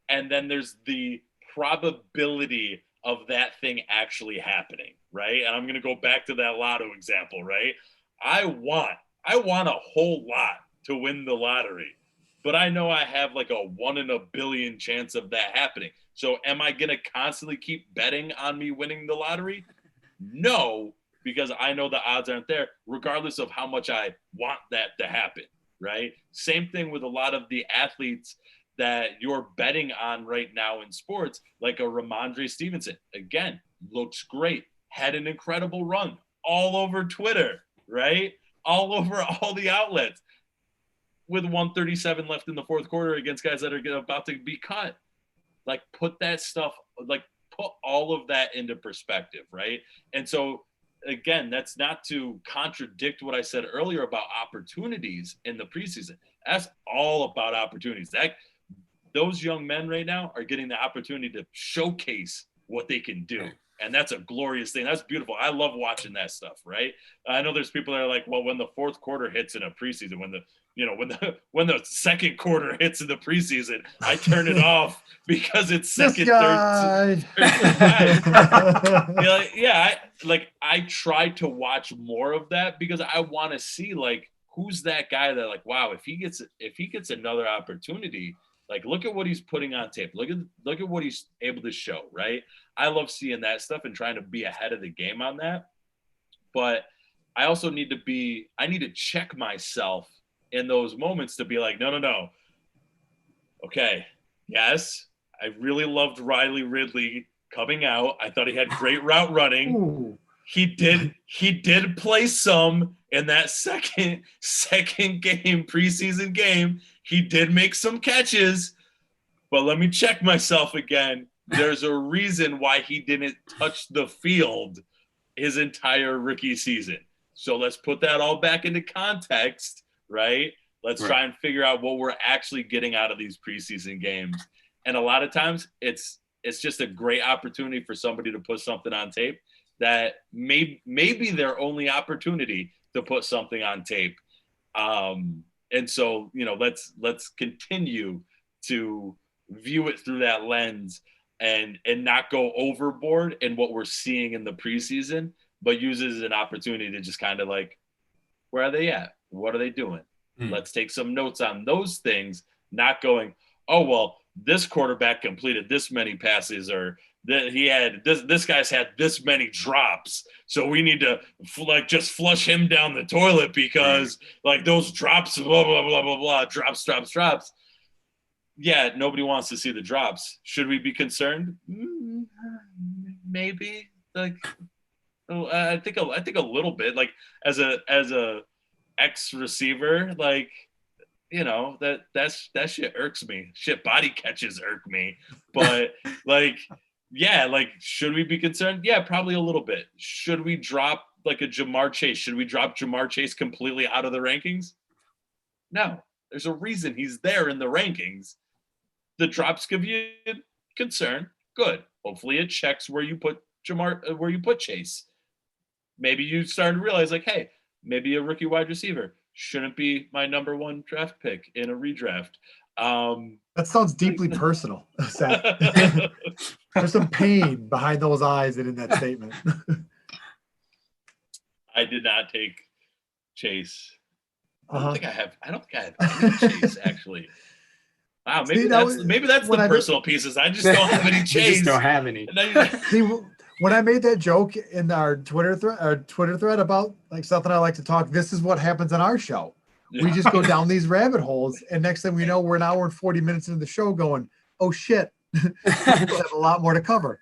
and then there's the probability of that thing actually happening, right? And I'm going to go back to that lotto example, right? I want a whole lot to win the lottery, but I know I have like a 1 in a billion chance of that happening. So am I going to constantly keep betting on me winning the lottery? No, because I know the odds aren't there, regardless of how much I want that to happen, right? Same thing with a lot of the athletes that you're betting on right now in sports, like a Ramondre Stevenson. Again, looks great, had an incredible run all over Twitter, right? All over all the outlets with 137 left in the fourth quarter against guys that are about to be cut. Like, put all of that into perspective, right? And so, again, that's not to contradict what I said earlier about opportunities in the preseason. That's all about opportunities. Those young men right now are getting the opportunity to showcase what they can do. And that's a glorious thing. That's beautiful. I love watching that stuff, right? I know there's people that are like, well, when the fourth quarter hits in a preseason, when the second quarter hits in the preseason, I turn it off because it's second, third. I try to watch more of that because I want to see like who's that guy that like, wow, if he gets another opportunity, like look at what he's putting on tape. Look at what he's able to show, right? I love seeing that stuff and trying to be ahead of the game on that. But I also need to check myself in those moments to be like, no. Okay, yes, I really loved Riley Ridley coming out. I thought he had great route running. Ooh. He did play some in that second game, preseason game. He did make some catches, but let me check myself again. There's a reason why he didn't touch the field his entire rookie season. So let's put that all back into context, right? Let's try and figure out what we're actually getting out of these preseason games. And a lot of times it's just a great opportunity for somebody to put something on tape that maybe their only opportunity to put something on tape. And so, let's continue to view it through that lens and not go overboard in what we're seeing in the preseason, but use it as an opportunity to just kind of like, where are they at? What are they doing? Let's take some notes on those things, not going, oh, well, this quarterback completed this many passes, or he had this guy's had this many drops, so we need to just flush him down the toilet because like those drops, blah, blah, blah, blah, blah, drops. Yeah, nobody wants to see the drops. Should we be concerned? Maybe. Like, I think a little bit. Like as a ex receiver, like, that shit irks me. Shit, body catches irk me. But like, yeah, like, should we be concerned? Yeah, probably a little bit. Should we drop like a Jamar Chase? Should we drop Jamar Chase completely out of the rankings? No, there's a reason he's there in the rankings. The drops give you concern. Good. Hopefully it checks where you put Chase. Maybe you start to realize like, hey, maybe a rookie wide receiver shouldn't be my number 1 draft pick in a redraft. That sounds deeply personal, Seth. There's some pain behind those eyes and in that statement. I did not take Chase. I don't think I have any Chase actually. Wow, maybe that's the personal pieces. I just don't have any Chase. Just don't have any. See, when I made that joke in our Twitter thread about like Seth and I like to talk, this is what happens on our show. We just go down these rabbit holes, and next thing we know, we're an hour and 40 minutes into the show going, oh shit, have a lot more to cover.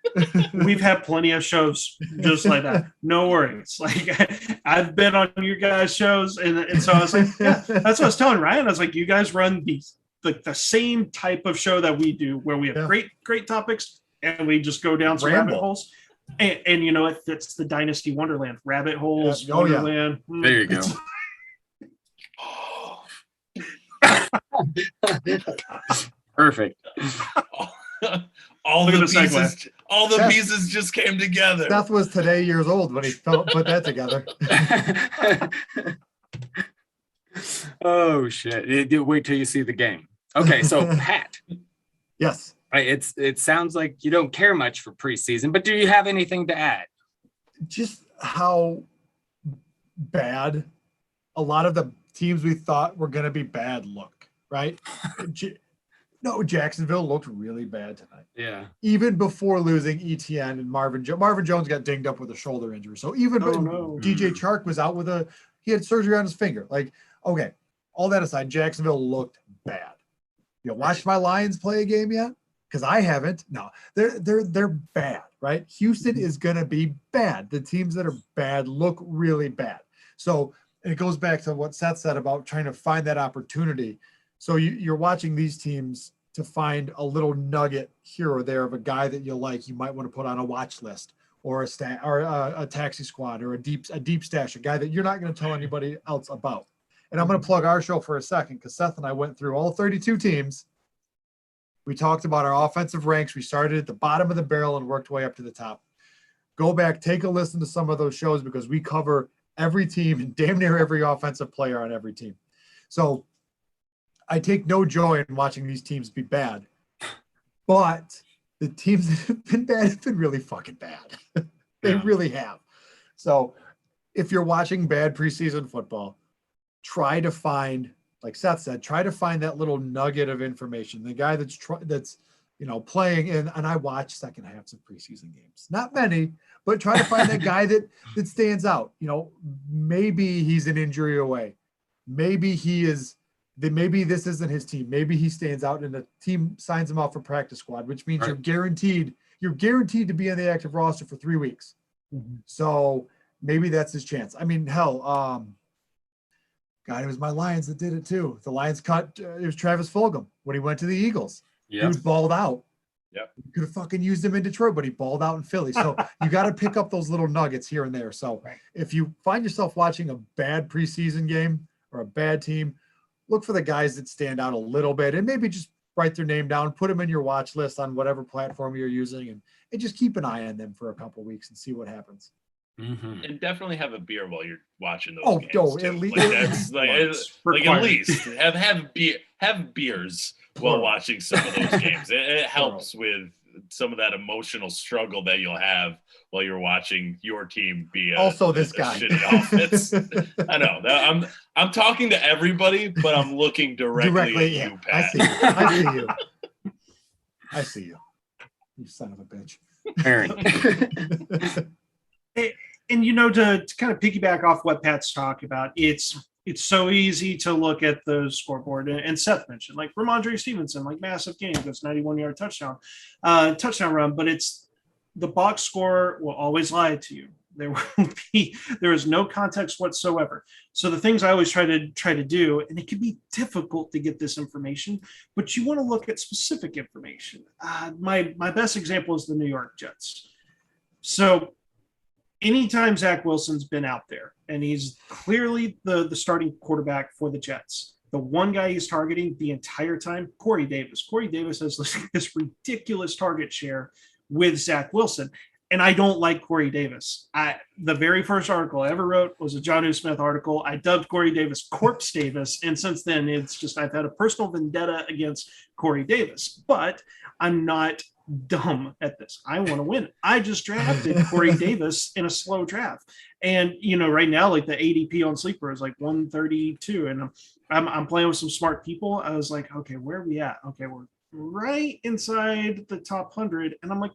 We've had plenty of shows just like that. No worries. Like I've been on your guys' shows, and so I was like, yeah, that's what I was telling Ryan. I was like, you guys run these like the same type of show that we do, where we have great topics, and we just go down some rabbit holes. And you know, it fits the Dynasty Wonderland. Rabbit holes, Wonderland. Yeah. There you go. Perfect. all the pieces just came together. Seth was today years old when he put that together. Oh shit. Wait till you see the game. Okay, so Pat. Yes. It sounds like you don't care much for preseason, but do you have anything to add? Just how bad a lot of the teams we thought were going to be bad look, right? No, Jacksonville looked really bad tonight. Yeah. Even before losing ETN and Marvin Jones got dinged up with a shoulder injury. So even DJ Chark was out he had surgery on his finger. Like, okay, all that aside, Jacksonville looked bad. You watched my Lions play a game yet? Because I haven't. No, they're bad, right? Houston is going to be bad. The teams that are bad look really bad. So it goes back to what Seth said about trying to find that opportunity. So you're watching these teams to find a little nugget here or there of a guy that you like. You might want to put on a watch list or a taxi squad or a deep stash, a guy that you're not going to tell anybody else about. And I'm going to plug our show for a second because Seth and I went through all 32 teams. We talked about our offensive ranks. We started at the bottom of the barrel and worked way up to the top. Go back, take a listen to some of those shows because we cover every team and damn near every offensive player on every team. So I take no joy in watching these teams be bad, but the teams that have been bad have been really fucking bad. They really have. So if you're watching bad preseason football, try to find, like Seth said, try to find that little nugget of information. The guy that's playing and I watch second halves of preseason games. Not many, but try to find that guy that stands out. Maybe he's an injury away. Maybe maybe this isn't his team. Maybe he stands out and the team signs him off for practice squad, which means you're guaranteed to be on the active roster for 3 weeks. Mm-hmm. So maybe that's his chance. I mean, hell, God, it was my Lions that did it too. The Lions cut, it was Travis Fulgham when he went to the Eagles. He was balled out. Yep. You could have fucking used him in Detroit, but he balled out in Philly. So you got to pick up those little nuggets here and there. So if you find yourself watching a bad preseason game or a bad team, look for the guys that stand out a little bit and maybe just write their name down, put them in your watch list on whatever platform you're using and just keep an eye on them for a couple of weeks and see what happens. Mm-hmm. And definitely have a beer while you're watching those games. At least at least have beers while watching some of those games. It helps with some of that emotional struggle that you'll have while you're watching your team be this guy shitty offense. I know. I'm talking to everybody, but I'm looking directly at you, Pat. I see you. You son of a bitch. Aaron. And to kind of piggyback off what Pat's talking about, it's so easy to look at the scoreboard, and Seth mentioned like Ramondre Stevenson, like massive game, goes 91-yard touchdown run, but it's the box score will always lie to you. There is no context whatsoever. So the things I always try to do, and it can be difficult to get this information, but you want to look at specific information. My best example is the New York Jets. So anytime Zach Wilson's been out there, and he's clearly the starting quarterback for the Jets, the one guy he's targeting the entire time, Corey Davis. Corey Davis has this ridiculous target share with Zach Wilson. And I don't like Corey Davis. The very first article I ever wrote was a John U. Smith article. I dubbed Corey Davis Corpse Davis. And since then, it's just I've had a personal vendetta against Corey Davis. But I'm not dumb at this. I want to win. I just drafted Corey Davis in a slow draft. And, right now, like the ADP on Sleeper is like 132. And I'm playing with some smart people. I was like, okay, where are we at? Okay, we're right inside the top 100. And I'm like,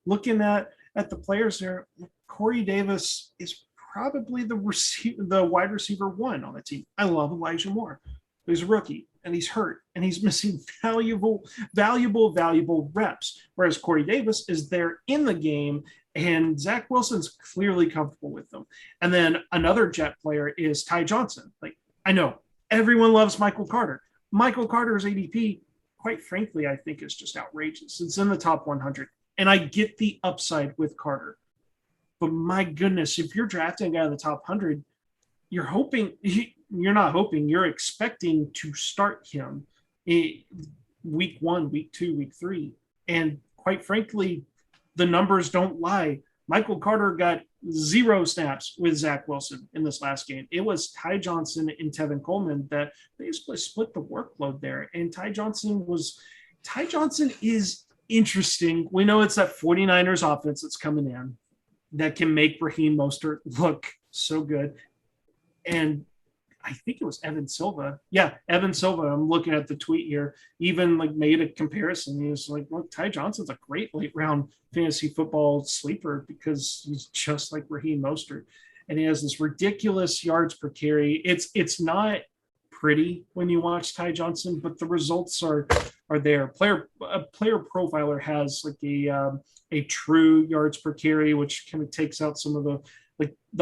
looking at the players there, Corey Davis is probably the wide receiver one on the team. I love Elijah Moore. He's a rookie. and he's hurt, and he's missing valuable reps. Whereas Corey Davis is there in the game, and Zach Wilson's clearly comfortable with them. And then another Jet player is Ty Johnson. Like, I know everyone loves Michael Carter. Michael Carter's ADP, quite frankly, I think is just outrageous. It's in the top 100. And I get the upside with Carter. But my goodness, if you're drafting a guy in the top 100, you're expecting to start him in week 1, week 2, week 3. And quite frankly, the numbers don't lie. Michael Carter got 0 snaps with Zach Wilson in this last game. It was Ty Johnson and Tevin Coleman that basically split the workload there. And Ty Johnson is interesting. We know it's that 49ers offense that's coming in that can make Raheem Mostert look so good. And I think it was Evan Silva. Yeah, Evan Silva. I'm looking at the tweet here. Even like made a comparison. He was like, look, Ty Johnson's a great late round fantasy football sleeper because he's just like Raheem Mostert. And he has this ridiculous yards per carry. It's not pretty when you watch Ty Johnson, but the results are there. A player profiler has like a true yards per carry, which kind of takes out some of the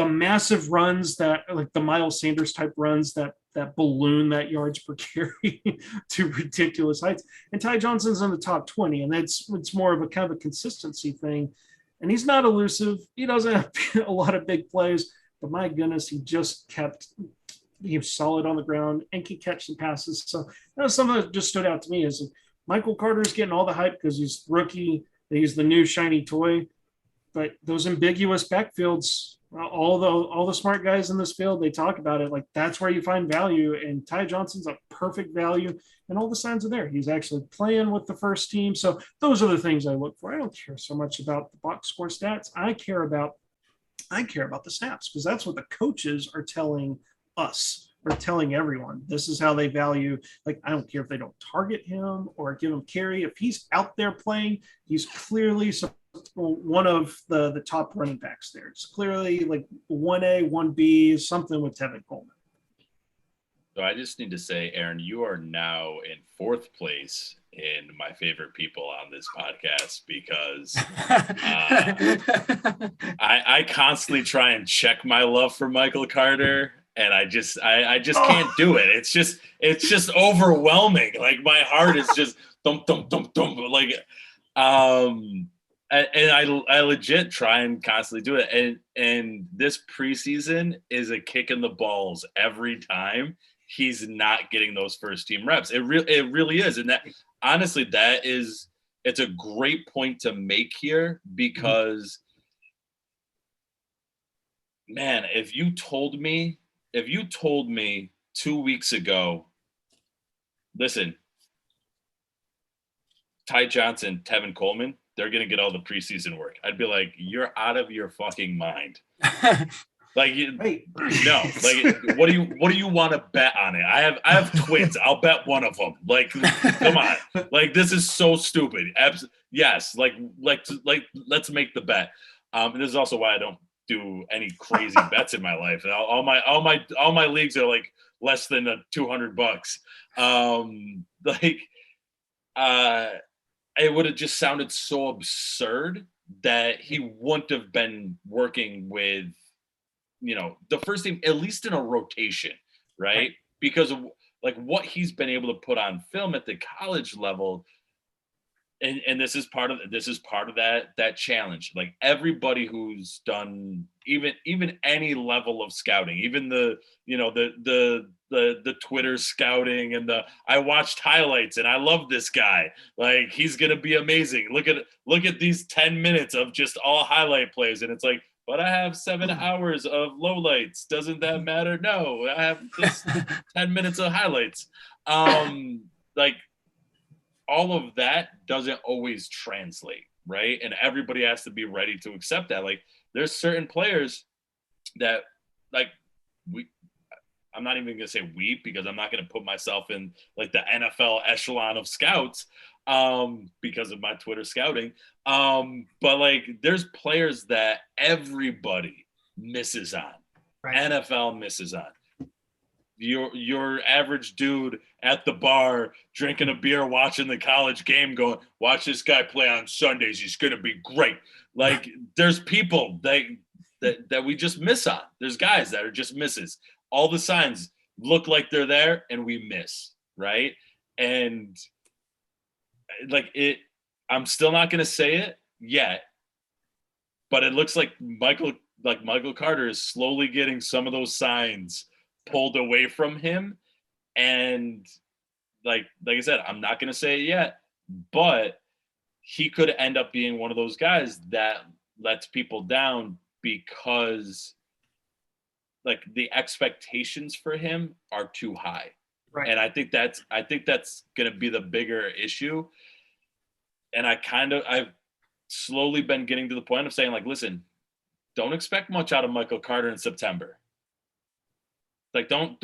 massive runs that like the Miles Sanders type runs that balloon that yards per carry to ridiculous heights. And Ty Johnson's in the top 20, and it's more of a kind of a consistency thing. And he's not elusive. He doesn't have a lot of big plays, but my goodness, he was solid on the ground and can catch some passes. So that was something that just stood out to me is Michael Carter's getting all the hype because he's rookie, he's the new shiny toy, but those ambiguous backfields, all the smart guys in this field, they talk about it like that's where you find value, and Ty Johnson's a perfect value, and all the signs are there. He's actually playing with the first team. So those are the things I look for. I don't care so much about the box score stats. I care about the snaps because that's what the coaches are telling us or telling everyone. This is how they value. Like, I don't care if they don't target him or give him carry. If he's out there playing, he's clearly one of the top running backs there. It's clearly like 1A, 1B, something with Tevin Coleman. So I just need to say, Aaron, you are now in 4th place in my favorite people on this podcast because I constantly try and check my love for Michael Carter, and I just can't do it. It's just overwhelming. Like my heart is just thump thump thump thump. Like and I legit try and constantly do it. And this preseason is a kick in the balls every time he's not getting those first team reps. It really is. And that honestly, it's a great point to make here because man, if you told me 2 weeks ago, listen, Ty Johnson, Tevin Coleman, they're going to get all the preseason work, I'd be like, you're out of your fucking mind. Like, no, like, what do you want to bet on it? I have twins. I'll bet one of them. Like, come on. Like, this is so stupid. Yes. Like, let's make the bet. And this is also why I don't do any crazy bets in my life. And all my leagues are like less than $200. It would have just sounded so absurd that he wouldn't have been working with, the first team, at least in a rotation, right? Because of like what he's been able to put on film at the college level. And this is part of that challenge. Like everybody who's done even any level of scouting, even the Twitter scouting and I watched highlights and I love this guy. Like he's gonna be amazing. Look at these 10 minutes of just all highlight plays, and it's like, but I have 7 hours of lowlights. Doesn't that matter? No, I have this 10 minutes of highlights. Like all of that doesn't always translate, right? And everybody has to be ready to accept that. Like there's certain players that like I'm not even gonna say we, because I'm not gonna put myself in like the NFL echelon of scouts because of my Twitter scouting. But like there's players that everybody misses on. Right. NFL misses on. your average dude at the bar drinking a beer, watching the college game, going, watch this guy play on Sundays. He's going to be great. Like, there's people that we just miss on. There's guys that are just misses. All the signs look like they're there and we miss, right? And like I'm still not going to say it yet, but it looks like Michael Carter is slowly getting some of those signs pulled away from him. And like I said, I'm not going to say it yet, but he could end up being one of those guys that lets people down because like the expectations for him are too high. Right. And I think that's going to be the bigger issue. And I've slowly been getting to the point of saying, like, listen, don't expect much out of Michael Carter in September. Like, don't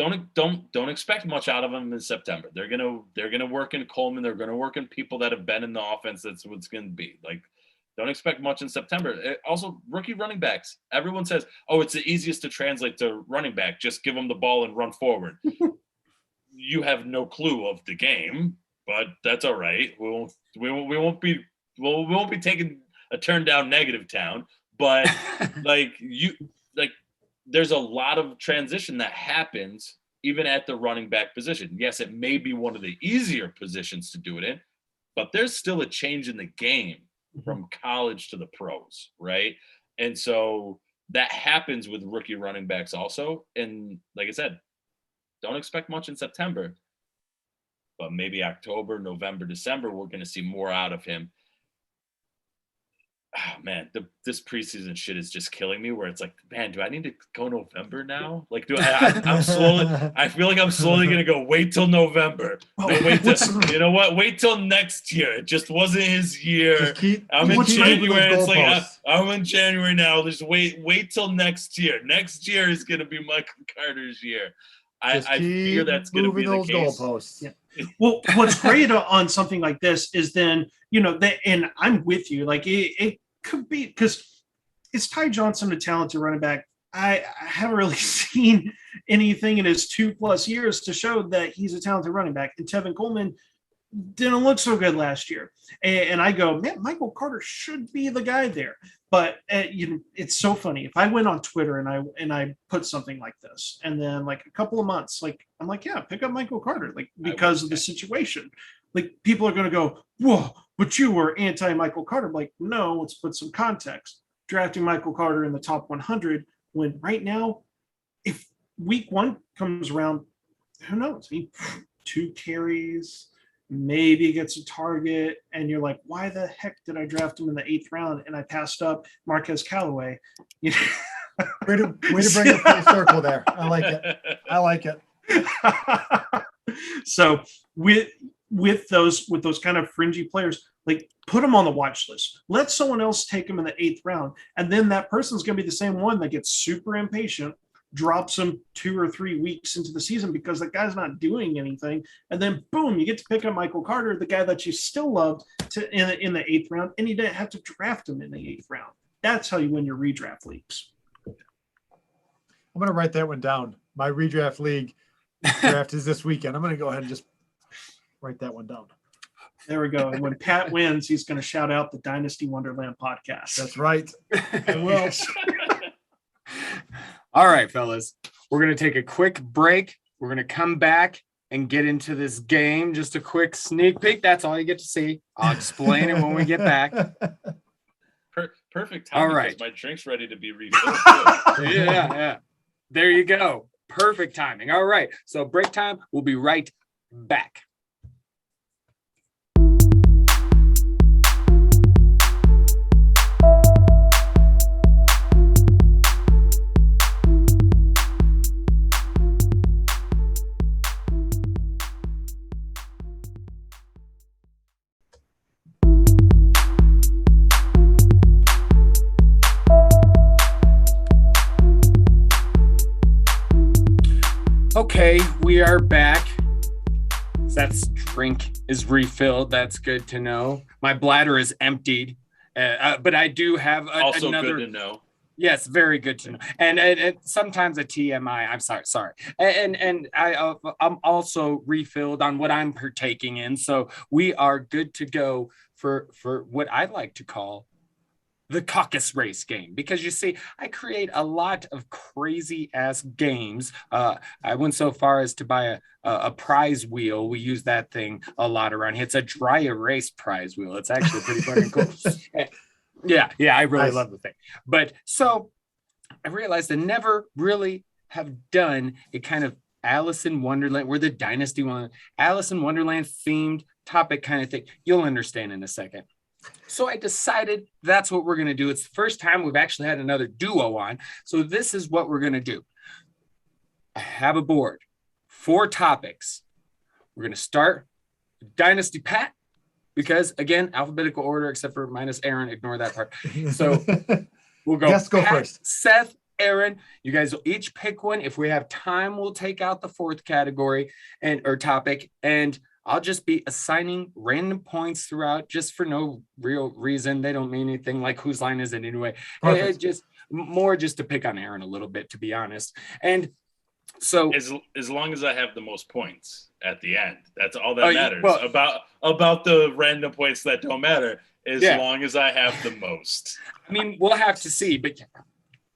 expect much out of him in September. They're gonna work in Coleman. They're gonna work in people that have been in the offense. That's what it's gonna be. Like, don't expect much in September. Also, rookie running backs. Everyone says, "Oh, it's the easiest to translate to running back. Just give them the ball and run forward." You have no clue of the game, but that's all right. We won't be taking a turn down negative town. But there's a lot of transition that happens even at the running back position. Yes, it may be one of the easier positions to do it in, but there's still a change in the game from college to the pros, right? And so that happens with rookie running backs also. And like I said, don't expect much in September, but maybe October, November, December, we're going to see more out of him. Oh, man, this preseason shit is just killing me, where it's like, man, do I need to go November now? Like, I feel like I'm slowly going to go, wait till November. You know what? Wait till next year. It just wasn't his year. I'm in January. It's like, I'm in January now. Just wait till next year. Next year is going to be Michael Carter's year. I fear that's going to be the case. Goalposts. Yeah. Well, what's great on something like this is then, and I'm with you. Like, it could be because it's Ty Johnson, a talented running back. I haven't really seen anything in his 2+ years to show that he's a talented running back. And Tevin Coleman didn't look so good last year. And I go, man, Michael Carter should be the guy there. But it's so funny. If I went on Twitter and I put something like this, and then like a couple of months, like I'm like, yeah, pick up Michael Carter, like because of the situation. Like, people are going to go, whoa, but you were anti-Michael Carter. I'm like, no, let's put some context. Drafting Michael Carter in the top 100 when right now, if week 1 comes around, who knows? 2 carries, maybe gets a target, and you're like, why the heck did I draft him in the 8th round and I passed up Marquez Callaway? Way to bring it full circle there. I like it. So with those kind of fringy players, like, put them on the watch list. Let someone else take them in the 8th round, and then that person's going to be the same one that gets super impatient, drops them 2 or 3 weeks into the season because the guy's not doing anything, and then boom, you get to pick up Michael Carter, the guy that you still loved, in the 8th round, and you didn't have to draft him in the 8th round. That's how you win your redraft leagues. I'm going to write that one down. My redraft league draft is this weekend. I'm going to go ahead and just write that one down. There we go. And when Pat wins, he's going to shout out the Dynasty Wonderland podcast. That's right. I will. All right, fellas. We're going to take a quick break. We're going to come back and get into this game. Just a quick sneak peek. That's all you get to see. I'll explain it when we get back. Perfect time. All right. My drink's ready to be refilled. Yeah. There you go. Perfect timing. All right. So break time. We'll be right back. Okay, we are back. That drink is refilled. That's good to know. My bladder is emptied, but I do have also another. Good to know. Yes, very good to know. And sometimes a TMI. I'm sorry. And I'm also refilled on what I'm partaking in, so we are good to go for what I like to call the caucus race game, because you see, I create a lot of crazy ass games. I went so far as to buy a prize wheel. We use that thing a lot around here. It's a dry erase prize wheel. It's actually pretty fucking cool. Yeah, I really love the thing. But so I realized I never really have done a kind of Alice in Wonderland, where the Dynasty one, Alice in Wonderland themed topic kind of thing. You'll understand in a second. So I decided that's what we're going to do. It's the first time we've actually had another duo on. So this is what we're going to do. I have a board, 4 topics. We're going to start Dynasty Pat, because again, alphabetical order, except for minus Aaron, ignore that part. So we'll go, Yes, go Pat, first. Seth, Aaron. You guys will each pick one. If we have time, we'll take out the 4th category or topic, and I'll just be assigning random points throughout, just for no real reason. They don't mean anything, like whose line is it anyway. It's just more just to pick on Aaron a little bit, to be honest. And so as long as I have the most points at the end, that's all that matters. Well, about the random points that don't matter, as long as I have the most. I mean, we'll have to see. But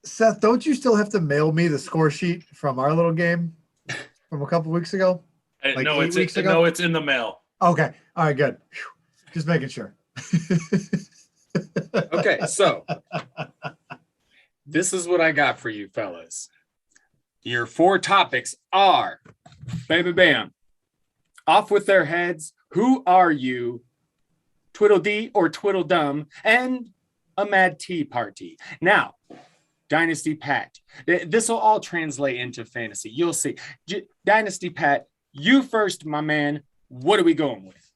Seth, don't you still have to mail me the score sheet from our little game from a couple weeks ago? Like no, 8 weeks ago? No, it's in the mail. Okay. All right, good. Whew. Just making sure. Okay, so this is what I got for you, fellas. Your 4 topics are, baby bam, off with their heads, who are you, Twiddledee or Twiddledum, and a mad tea party. Now, Dynasty Pat. This will all translate into fantasy. You'll see. Dynasty Pat, you first, my man. What are we going with?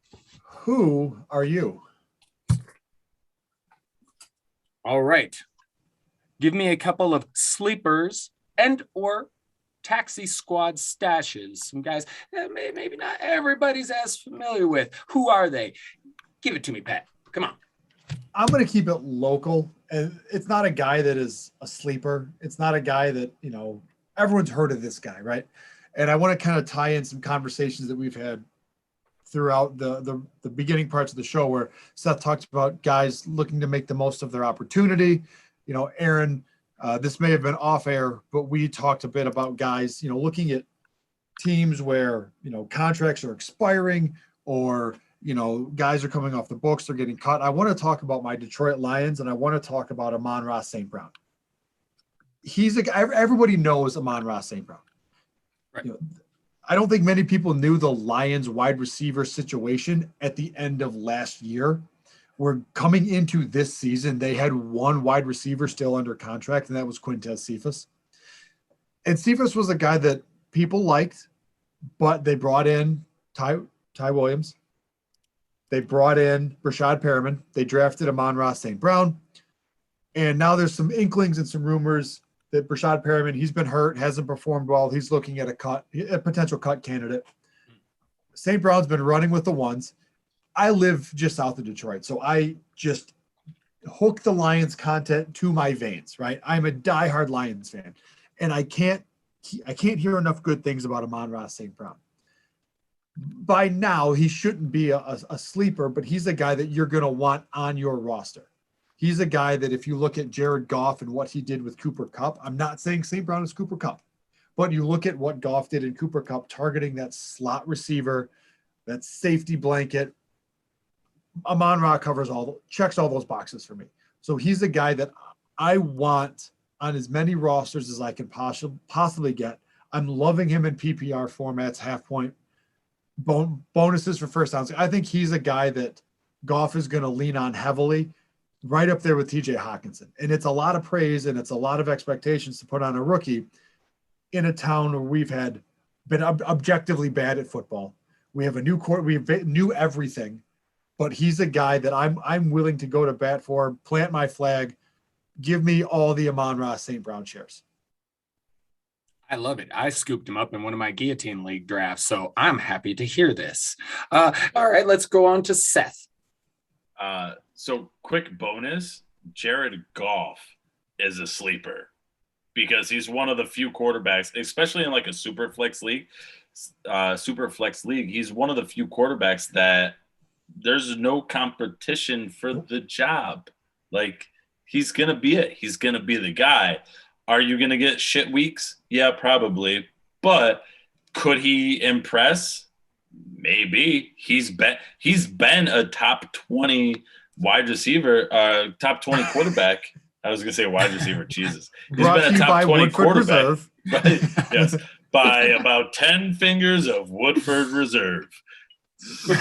Who are you? All right. Give me a couple of sleepers and or taxi squad stashes. Some guys that maybe not everybody's as familiar with. Who are they? Give it to me, Pat. Come on. I'm going to keep it local. And it's not a guy that is a sleeper. It's not a guy that, everyone's heard of this guy, right? And I want to kind of tie in some conversations that we've had throughout the beginning parts of the show, where Seth talked about guys looking to make the most of their opportunity. Aaron, this may have been off air, but we talked a bit about guys, looking at teams where, contracts are expiring, or, guys are coming off the books, they're getting cut. I want to talk about my Detroit Lions, and I want to talk about Amon-Ra St. Brown. Everybody knows Amon-Ra St. Brown. Right. I don't think many people knew the Lions wide receiver situation at the end of last year. We're coming into this season, they had 1 wide receiver still under contract, and that was Quintez Cephas. And Cephas was a guy that people liked, but they brought in Ty Williams. They brought in Rashad Perriman. They drafted Amon-Ra St. Brown. And now there's some inklings and some rumors that Rashad Perriman, he's been hurt, hasn't performed well. He's looking at a potential cut candidate. St. Brown's been running with the ones. I live just south of Detroit, so I just hook the Lions content to my veins, right? I'm a diehard Lions fan, and I can't hear enough good things about Amon-Ra St. Brown. By now, he shouldn't be a sleeper, but he's a guy that you're going to want on your roster. He's a guy that if you look at Jared Goff and what he did with Cooper Kupp, I'm not saying St. Brown is Cooper Kupp, but you look at what Goff did in Cooper Kupp, targeting that slot receiver, that safety blanket. Amon-Ra checks all those boxes for me. So he's a guy that I want on as many rosters as I can possibly get. I'm loving him in PPR formats, half point bonuses for first downs. I think he's a guy that Goff is going to lean on heavily, right up there with TJ Hawkinson. And it's a lot of praise and it's a lot of expectations to put on a rookie in a town where we've been objectively bad at football. We have a new court. We knew everything, but he's a guy that I'm willing to go to bat for, plant my flag, give me all the Amon-Ra St. Brown shares. I love it. I scooped him up in one of my Guillotine League drafts, so I'm happy to hear this. All right, let's go on to Seth. So quick bonus, Jared Goff is a sleeper because he's one of the few quarterbacks, especially in like a super flex league. He's one of the few quarterbacks that there's no competition for the job. Like, he's gonna be it. He's gonna be the guy. Are you gonna get shit weeks? Yeah, probably. But could he impress? Maybe. He's been a top 20 wide receiver, top 20 quarterback. I was gonna say wide receiver. Jesus, he's been a top 20 quarterback. Right? Yes, by about 10 fingers of Woodford Reserve.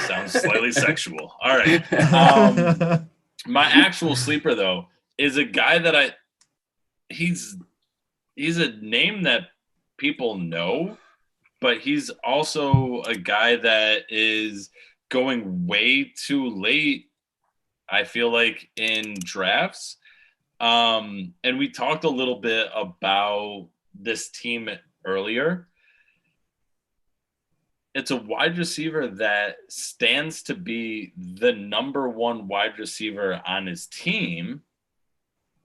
Sounds slightly sexual. All right. My actual sleeper though is a guy that he's a name that people know, but he's also a guy that is going way too late, I feel like, in drafts. And we talked a little bit about this team earlier. It's a wide receiver that stands to be the number one wide receiver on his team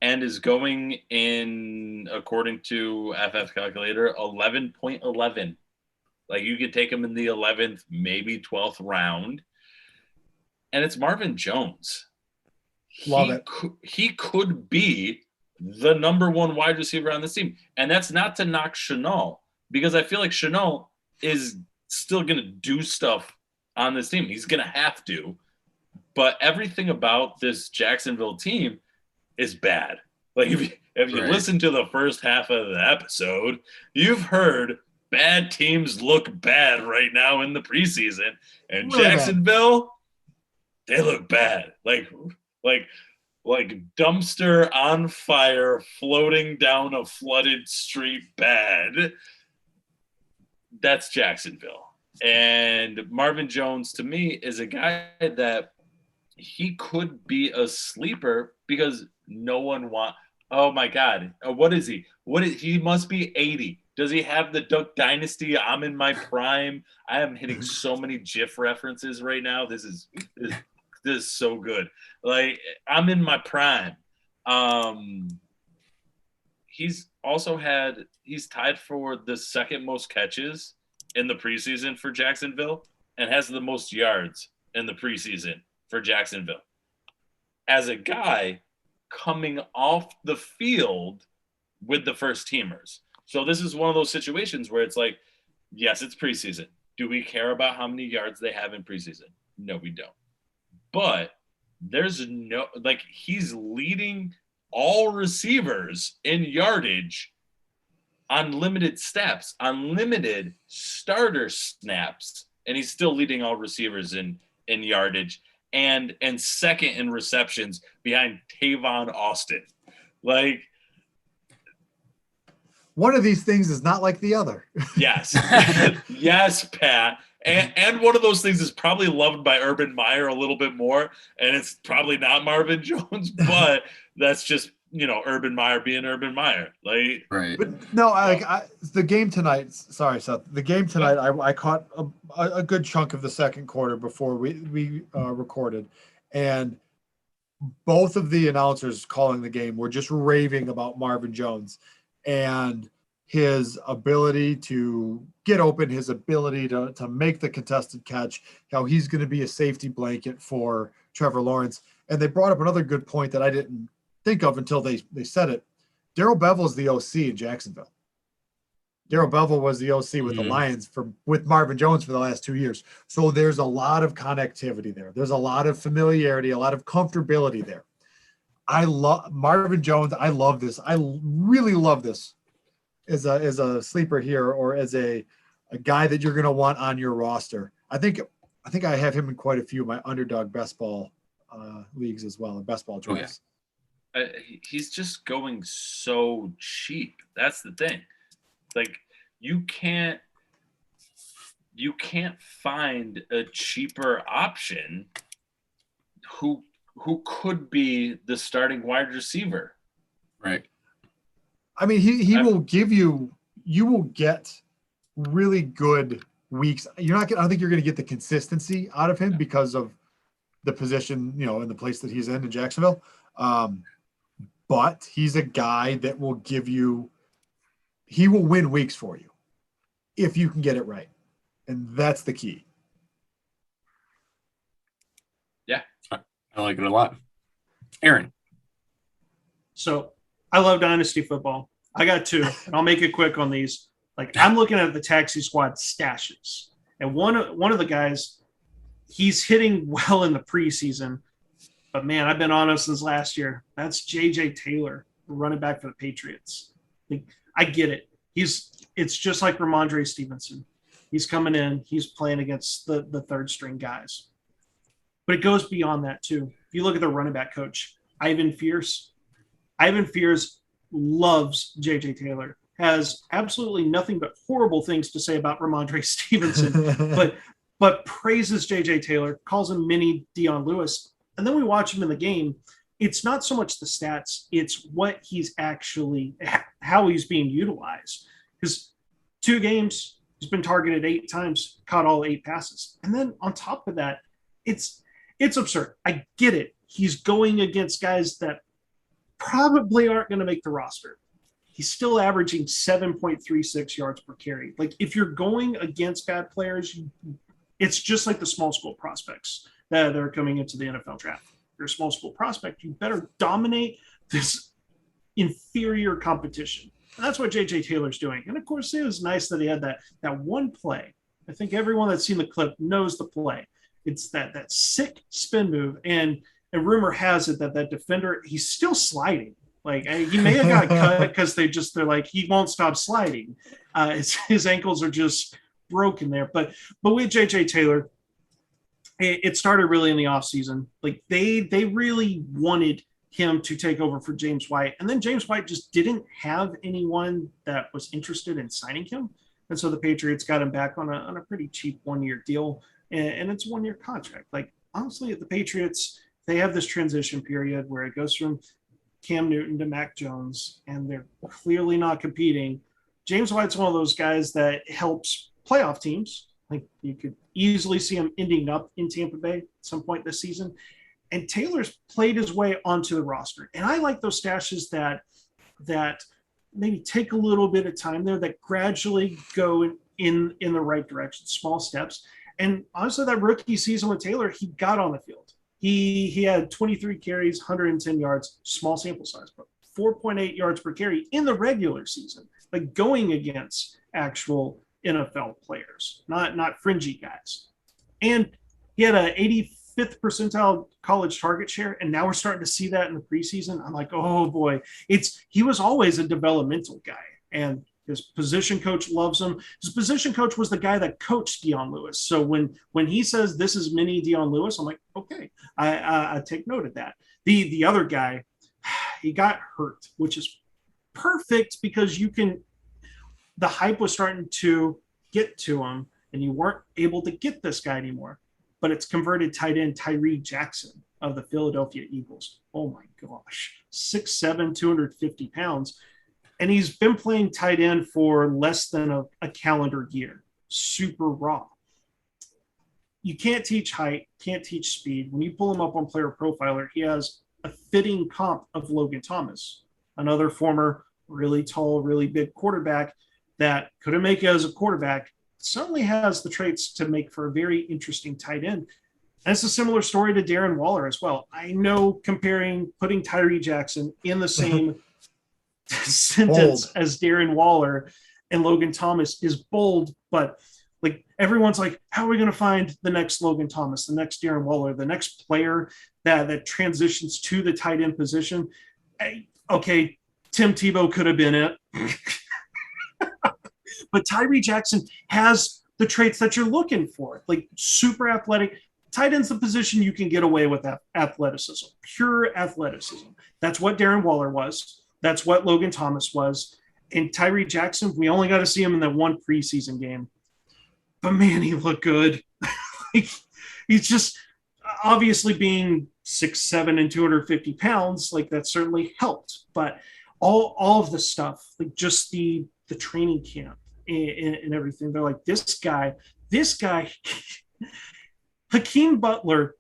and is going in, according to FF Calculator, 11.11. Like, you could take him in the 11th, maybe 12th round. And it's Marvin Jones. Love it. He could be the number one wide receiver on this team. And that's not to knock Shenault, because I feel like Shenault is still going to do stuff on this team. He's going to have to. But everything about this Jacksonville team is bad. Like, if you listen to the first half of the episode, you've heard bad teams look bad right now in the preseason. And really Jacksonville, they look bad. Like dumpster on fire floating down a flooded street bad. That's Jacksonville. And Marvin Jones, to me, is a guy that he could be a sleeper because no one oh my God, what is he? He must be 80. Does he have the Duck Dynasty? I'm in my prime. I am hitting so many GIF references right now. This is so good. Like, I'm in my prime. He's tied for the second most catches in the preseason for Jacksonville and has the most yards in the preseason for Jacksonville. As a guy coming off the field with the first teamers. So this is one of those situations where it's like, yes, it's preseason. Do we care about how many yards they have in preseason? No, we don't. But there's he's leading all receivers in yardage on limited snaps, on limited starter snaps, and he's still leading all receivers in yardage and second in receptions behind Tavon Austin. Like, one of these things is not like the other. Yes. Yes, Pat. And one of those things is probably loved by Urban Meyer a little bit more, and it's probably not Marvin Jones, but that's just, Urban Meyer being Urban Meyer. Like, right. But no, the game tonight. Sorry, Seth. The game tonight, I caught a good chunk of the second quarter before we recorded, and both of the announcers calling the game were just raving about Marvin Jones and his ability to get open, his ability to make the contested catch, how he's going to be a safety blanket for Trevor Lawrence. And they brought up another good point that I didn't think of until they said it. Darrell Bevell is the OC in Jacksonville. Darrell Bevell was the OC with the Lions with Marvin Jones for the last 2 years. So there's a lot of connectivity there. There's a lot of familiarity, a lot of comfortability there. I love Marvin Jones. I love this. I really love this as a sleeper here, or as a guy that you're going to want on your roster. I think I have him in quite a few of my underdog best ball leagues as well, and best ball drafts. Oh, yeah. He's just going so cheap. That's the thing. Like, you can't find a cheaper option who could be the starting wide receiver. Right. I mean, he will give you will get really good weeks. I don't think you're going to get the consistency out of him because of the position, and the place that he's in Jacksonville. but he's a guy that will he will win weeks for you if you can get it right. And that's the key. Yeah, I like it a lot. Aaron. So I love Dynasty football. I got two, and I'll make it quick on these. Like, I'm looking at the taxi squad stashes, and one of the guys, he's hitting well in the preseason, but man, I've been on him since last year. That's J.J. Taylor, running back for the Patriots. Like, I get it. It's just like Ramondre Stevenson. He's coming in. He's playing against the third string guys. But it goes beyond that too. If you look at the running back coach, Ivan Fierce loves J.J. Taylor, has absolutely nothing but horrible things to say about Ramondre Stevenson, but praises J.J. Taylor, calls him mini Dion Lewis. And then we watch him in the game. It's not so much the stats, it's what he's actually, how he's being utilized. Because 2 games, he's been targeted 8 times, caught all 8 passes. And then on top of that, it's absurd. I get it. He's going against guys that probably aren't going to make the roster. He's still averaging 7.36 yards per carry. Like, if you're going against bad players, it's just like the small school prospects that are coming into the NFL draft. If you're a small school prospect, you better dominate this inferior competition. And that's what J.J. Taylor's doing. And of course, it was nice that he had that one play. I think everyone that's seen the clip knows the play. It's that sick spin move. And rumor has it that defender, he's still sliding. Like, he may have got cut because they're like, he won't stop sliding. His ankles are just broken there. But with J.J. Taylor, it started really in the offseason. Like, they really wanted him to take over for James White. And then James White just didn't have anyone that was interested in signing him. And so the Patriots got him back on a pretty cheap 1-year deal. And it's a 1-year contract. Like, honestly, at the Patriots, they have this transition period where it goes from Cam Newton to Mac Jones, and they're clearly not competing. James White's one of those guys that helps playoff teams. Like, you could easily see him ending up in Tampa Bay at some point this season. And Taylor's played his way onto the roster. And I like those stashes that maybe take a little bit of time there, that gradually go in the right direction, small steps. And honestly, that rookie season with Taylor, he got on the field. He had 23 carries, 110 yards, small sample size, but 4.8 yards per carry in the regular season, like going against actual NFL players, not fringy guys. And he had an 85th percentile college target share, and now we're starting to see that in the preseason. I'm like, oh boy, he was always a developmental guy, and his position coach loves him. His position coach was the guy that coached Dion Lewis. So when he says this is mini Dion Lewis, I'm like, okay, I take note of that. The other guy, he got hurt, which is perfect because the hype was starting to get to him, and you weren't able to get this guy anymore. But it's converted tight end Tyree Jackson of the Philadelphia Eagles. Oh my gosh, 6'7", 250 pounds. And he's been playing tight end for less than a calendar year. Super raw. You can't teach height, can't teach speed. When you pull him up on Player Profiler, he has a fitting comp of Logan Thomas, another former really tall, really big quarterback that couldn't make it as a quarterback, certainly has the traits to make for a very interesting tight end. And it's a similar story to Darren Waller as well. I know putting Tyree Jackson in the same sentence as Darren Waller and Logan Thomas is bold, but like, everyone's like, how are we going to find the next Logan Thomas, the next Darren Waller, the next player that transitions to the tight end position? Okay, Tim Tebow could have been it. But Tyree Jackson has the traits that you're looking for, like super athletic. Tight end's the position you can get away with athleticism, pure athleticism. That's what Darren Waller was. That's what Logan Thomas was. And Tyree Jackson, we only got to see him in that one preseason game. But man, he looked good. He's just obviously being 6'7" and 250 pounds, like that certainly helped. But all of the stuff, like just the training camp and everything, they're like, this guy, Hakeem Butler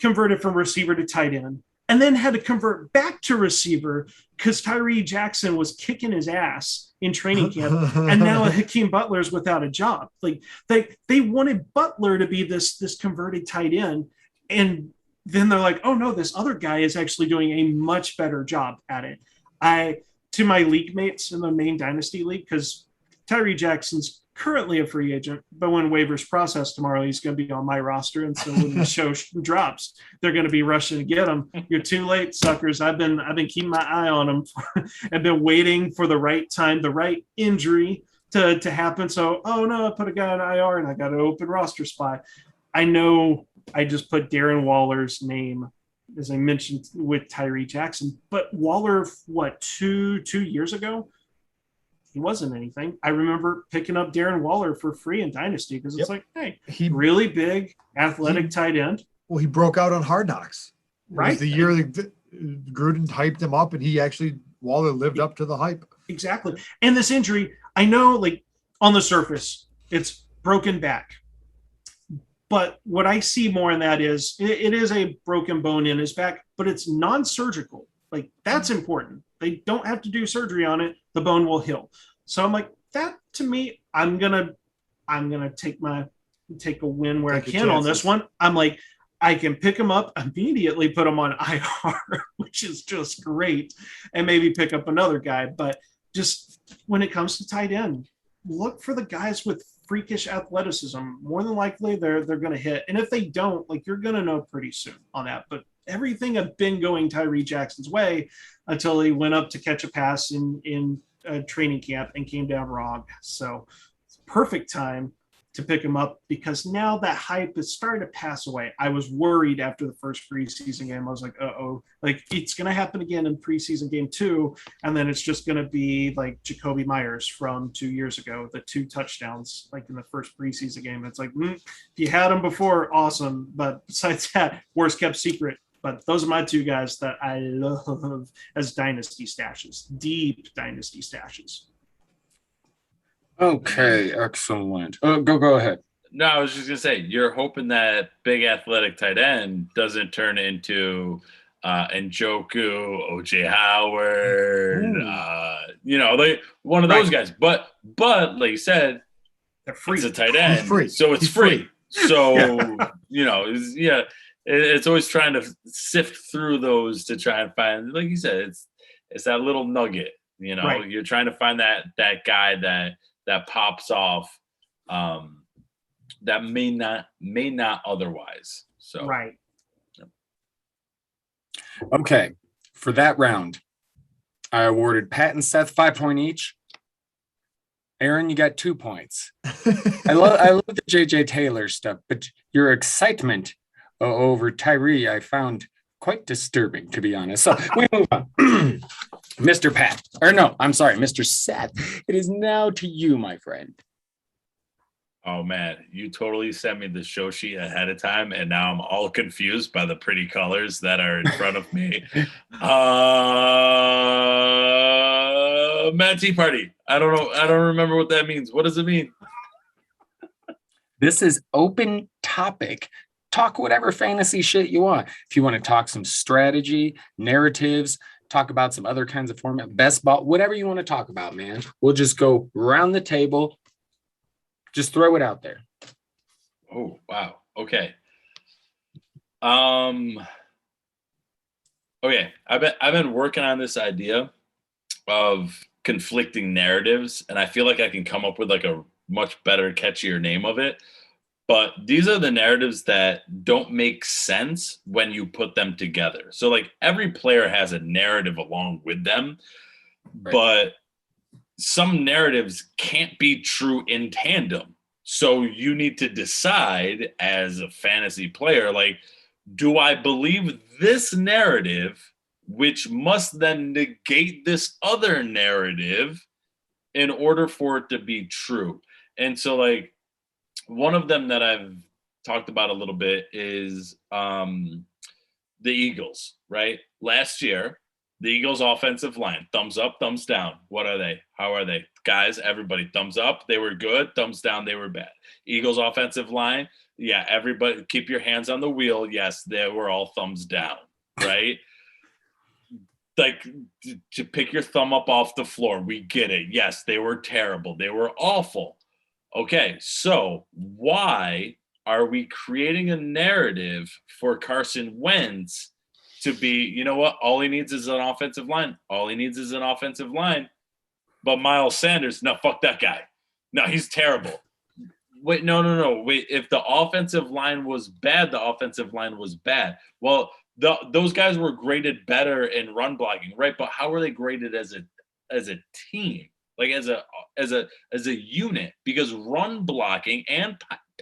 converted from receiver to tight end. and then had to convert back to receiver because Tyree Jackson was kicking his ass in training camp, and now Hakeem Butler's without a job. Like they wanted Butler to be this converted tight end, and then they're like, oh no, this other guy is actually doing a much better job at it. To my league mates in the main Dynasty league, because Tyree Jackson's currently a free agent, but when waivers process tomorrow, he's going to be on my roster. And so when the show drops, they're going to be rushing to get him. You're too late, suckers. I've been keeping my eye on him. I've been waiting for the right time, the right injury to happen. So, oh no, I put a guy on IR and I got an open roster spot. I know I just put Darren Waller's name, as I mentioned, with Tyree Jackson, but Waller, what, two years ago? He wasn't anything. I remember picking up Darren Waller for free in Dynasty because it's like, hey, really big, athletic tight end. Well, he broke out on Hard Knocks. Right. The year Gruden hyped him up, and Waller lived up to the hype. Exactly. And this injury, I know, like, on the surface, it's broken back. But what I see more in that is it is a broken bone in his back, but it's non-surgical. Like, that's important. They don't have to do surgery on it. The bone will heal. So I'm like, that to me, I'm gonna take a win where I can on this one. I'm like, I can pick him up immediately, put him on IR, which is just great, and maybe pick up another guy. But just when it comes to tight end, look for the guys with freakish athleticism. More than likely, they're going to hit. And if they don't, like, you're going to know pretty soon on that. But everything had been going Tyree Jackson's way until he went up to catch a pass in training camp and came down wrong. So it's perfect time to pick him up because now that hype is starting to pass away. I was worried after the first preseason game. I was like, like it's going to happen again in preseason game 2. And then it's just going to be like Jacoby Myers from 2 years ago, the 2 touchdowns, like in the first preseason game. It's like, if you had him before, awesome. But besides that, worst kept secret. But those are my 2 guys that I love as dynasty stashes, deep dynasty stashes. Okay, excellent. Go ahead. No, I was just gonna say, you're hoping that big athletic tight end doesn't turn into Njoku, OJ Howard, like one of those guys. But like you said, they're free. It's a tight end, He's free. So it's free. So it's always trying to sift through those to try and find, like you said, it's that little nugget. Right. You're trying to find that guy that pops off, that may not otherwise. So right. Okay, for that round, I awarded Pat and Seth 5 points each. Aaron, you got 2 points. I love the JJ Taylor stuff, but your excitement over Tyree I found quite disturbing, to be honest. So we move on. Mr. Pat, or no, I'm sorry, Mr. Seth. It is now to you, my friend. Oh man, you totally sent me the show sheet ahead of time, and now I'm all confused by the pretty colors that are in front of me. Mad Tea Party. I don't know. I don't remember what that means. What does it mean? This is open topic. Talk whatever fantasy shit you want. If you want to talk some strategy, narratives, talk about some other kinds of format, best ball, whatever you want to talk about, man. We'll just go around the table. Just throw it out there. Oh, wow. Okay. Okay. I've been working on this idea of conflicting narratives, and I feel like I can come up with like a much better, catchier name of it. But these are the narratives that don't make sense when you put them together. So like every player has a narrative along with them, right, but some narratives can't be true in tandem. So you need to decide as a fantasy player, like, do I believe this narrative, which must then negate this other narrative in order for it to be true? And so like one of them that I've talked about a little bit is the Eagles, right? Last year, the Eagles offensive line, thumbs up, thumbs down. What are they? How are they? Guys, everybody, thumbs up, they were good. Thumbs down, they were bad. Eagles offensive line, yeah, everybody, keep your hands on the wheel. Yes, they were all thumbs down, right? like to pick your thumb up off the floor. We get it. Yes, they were terrible. They were awful. Okay, so why are we creating a narrative for Carson Wentz to be, you know what? All he needs is an offensive line. All he needs is an offensive line. But Miles Sanders, no, fuck that guy. No, he's terrible. Wait, no. Wait, if the offensive line was bad, the offensive line was bad. Well, those guys were graded better in run blocking, right? But how were they graded as a team, like as a unit? Because run blocking and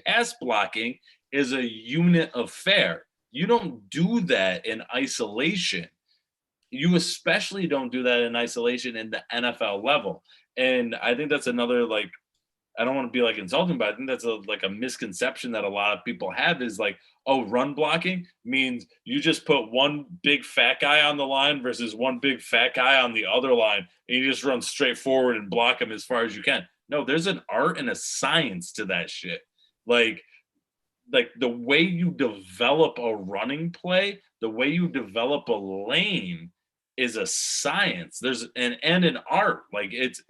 pass blocking is a unit affair. You don't do that in isolation. You especially don't do that in isolation in the NFL level. And I think that's another, like, I don't want to be like insulting, but I think that's a misconception that a lot of people have is like, oh, run blocking means you just put one big fat guy on the line versus one big fat guy on the other line, and you just run straight forward and block them as far as you can. No, there's an art and a science to that shit. Like the way you develop a running play, the way you develop a lane is a science. There's an art. Like it's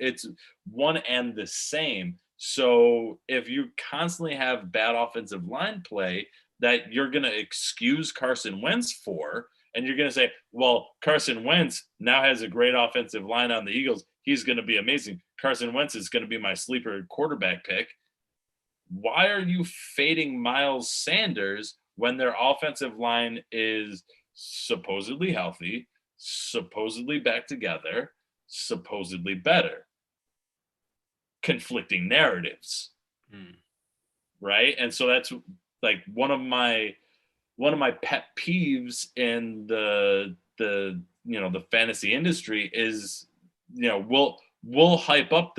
one and the same. So if you constantly have bad offensive line play that you're going to excuse Carson Wentz for, and you're going to say, well, Carson Wentz now has a great offensive line on the Eagles. He's going to be amazing. Carson Wentz is going to be my sleeper quarterback pick. Why are you fading Miles Sanders when their offensive line is supposedly healthy, supposedly back together, supposedly better? Conflicting narratives, right? And so that's like one of my pet peeves in the fantasy industry is, we'll hype up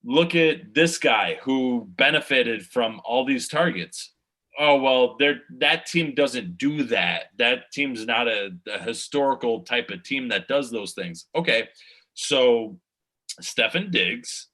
look at this guy who benefited from all these targets. Oh, well, that team doesn't do that. That team's not a historical type of team that does those things. Okay, so Stefan Diggs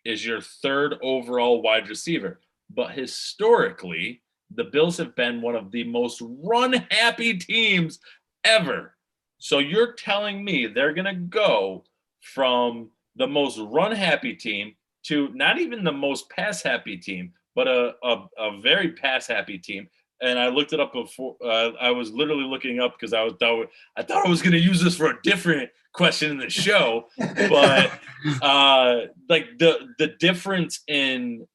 is your third overall wide receiver, but historically, the Bills have been one of the most run-happy teams ever. So you're telling me they're going to go from the most run-happy team to not even the most pass-happy team, but a very pass-happy team. And I looked it up before. I was literally looking up because I thought I was going to use this for a different question in the show. But like the difference in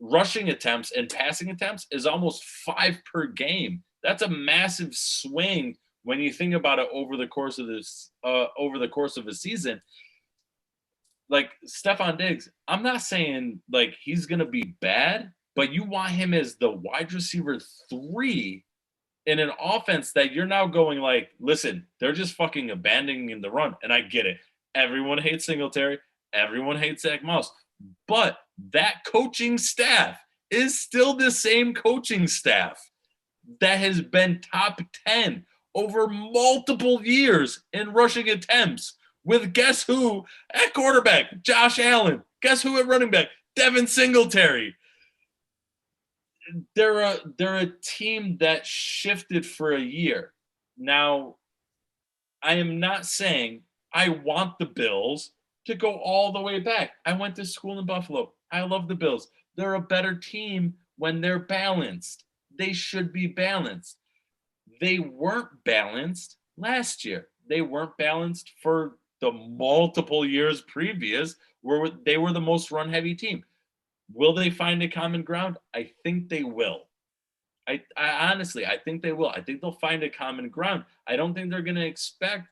rushing attempts and passing attempts is almost 5 per game. That's a massive swing when you think about it over the course of a season. Like Stefan Diggs, I'm not saying like he's going to be bad, but you want him as the wide receiver 3 in an offense that you're now going like, listen, they're just fucking abandoning the run. And I get it. Everyone hates Singletary. Everyone hates Zach Moss. But that coaching staff is still the same coaching staff that has been top 10 over multiple years in rushing attempts with guess who at quarterback? Josh Allen. Guess who at running back? Devin Singletary. They're a team that shifted for a year. Now, I am not saying I want the Bills to go all the way back. I went to school in Buffalo. I love the Bills. They're a better team when they're balanced. They should be balanced. They weren't balanced last year. They weren't balanced for the multiple years previous where they were the most run-heavy team. Will they find a common ground? I think they will. I honestly, I think they will. I think they'll find a common ground. I don't think they're going to expect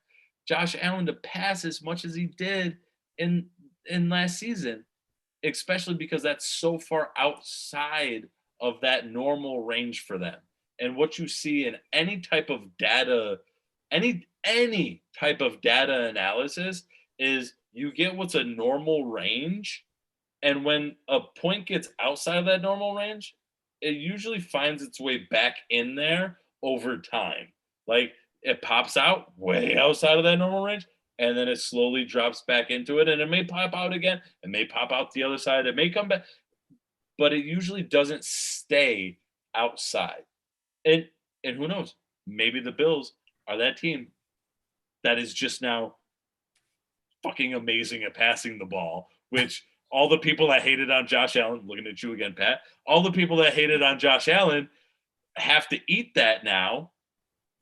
Josh Allen to pass as much as he did in last season, especially because that's so far outside of that normal range for them. And what you see in any type of data, any type of data analysis is you get what's a normal range. And when a point gets outside of that normal range, it usually finds its way back in there over time. Like it pops out way outside of that normal range, and then it slowly drops back into it. And it may pop out again. It may pop out the other side. It may come back. But it usually doesn't stay outside. And who knows? Maybe the Bills are that team that is just now fucking amazing at passing the ball, which all the people that hated on Josh Allen, looking at you again, Pat, all the people that hated on Josh Allen have to eat that now.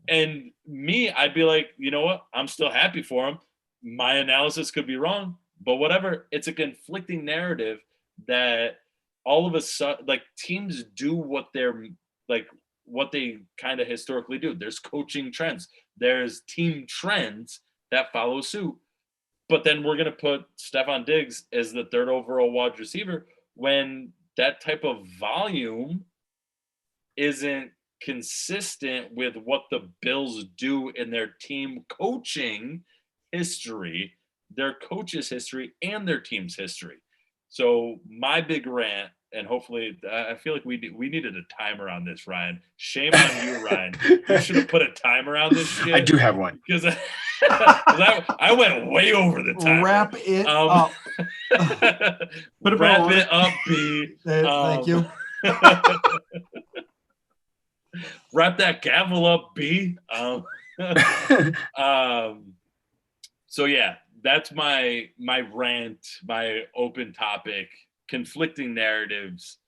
And me, I'd be like, you know what? I'm still happy for him. My analysis could be wrong, but whatever. It's a conflicting narrative that all of a sudden, like, teams do what they kind of historically do. There's coaching trends. There's team trends that follow suit. But then we're going to put Stefan Diggs as the third overall wide receiver when that type of volume isn't consistent with what the Bills do in their team coaching history, their coach's history, and their team's history. So my big rant, and hopefully I feel like we needed a timer on this, Ryan. Shame on you, Ryan. You should have put a timer on this shit. I do have one. Because I went way over the time. Wrap it up. Wrap it up, B. Thank you. Wrap that gavel up, B. So yeah, that's my rant, my open topic. Conflicting narratives.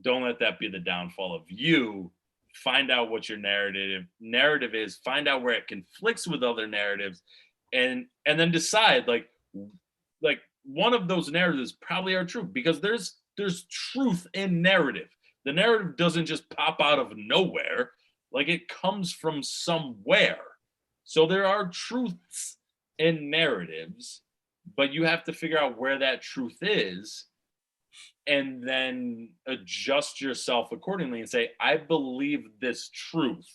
Don't let that be the downfall of you. Find out what your narrative is. Find out where it conflicts with other narratives, and then decide like one of those narratives probably are true, because there's truth in narrative. The narrative doesn't just pop out of nowhere. Like, it comes from somewhere. So there are truths in narratives, but you have to figure out where that truth is and then adjust yourself accordingly and say, I believe this truth,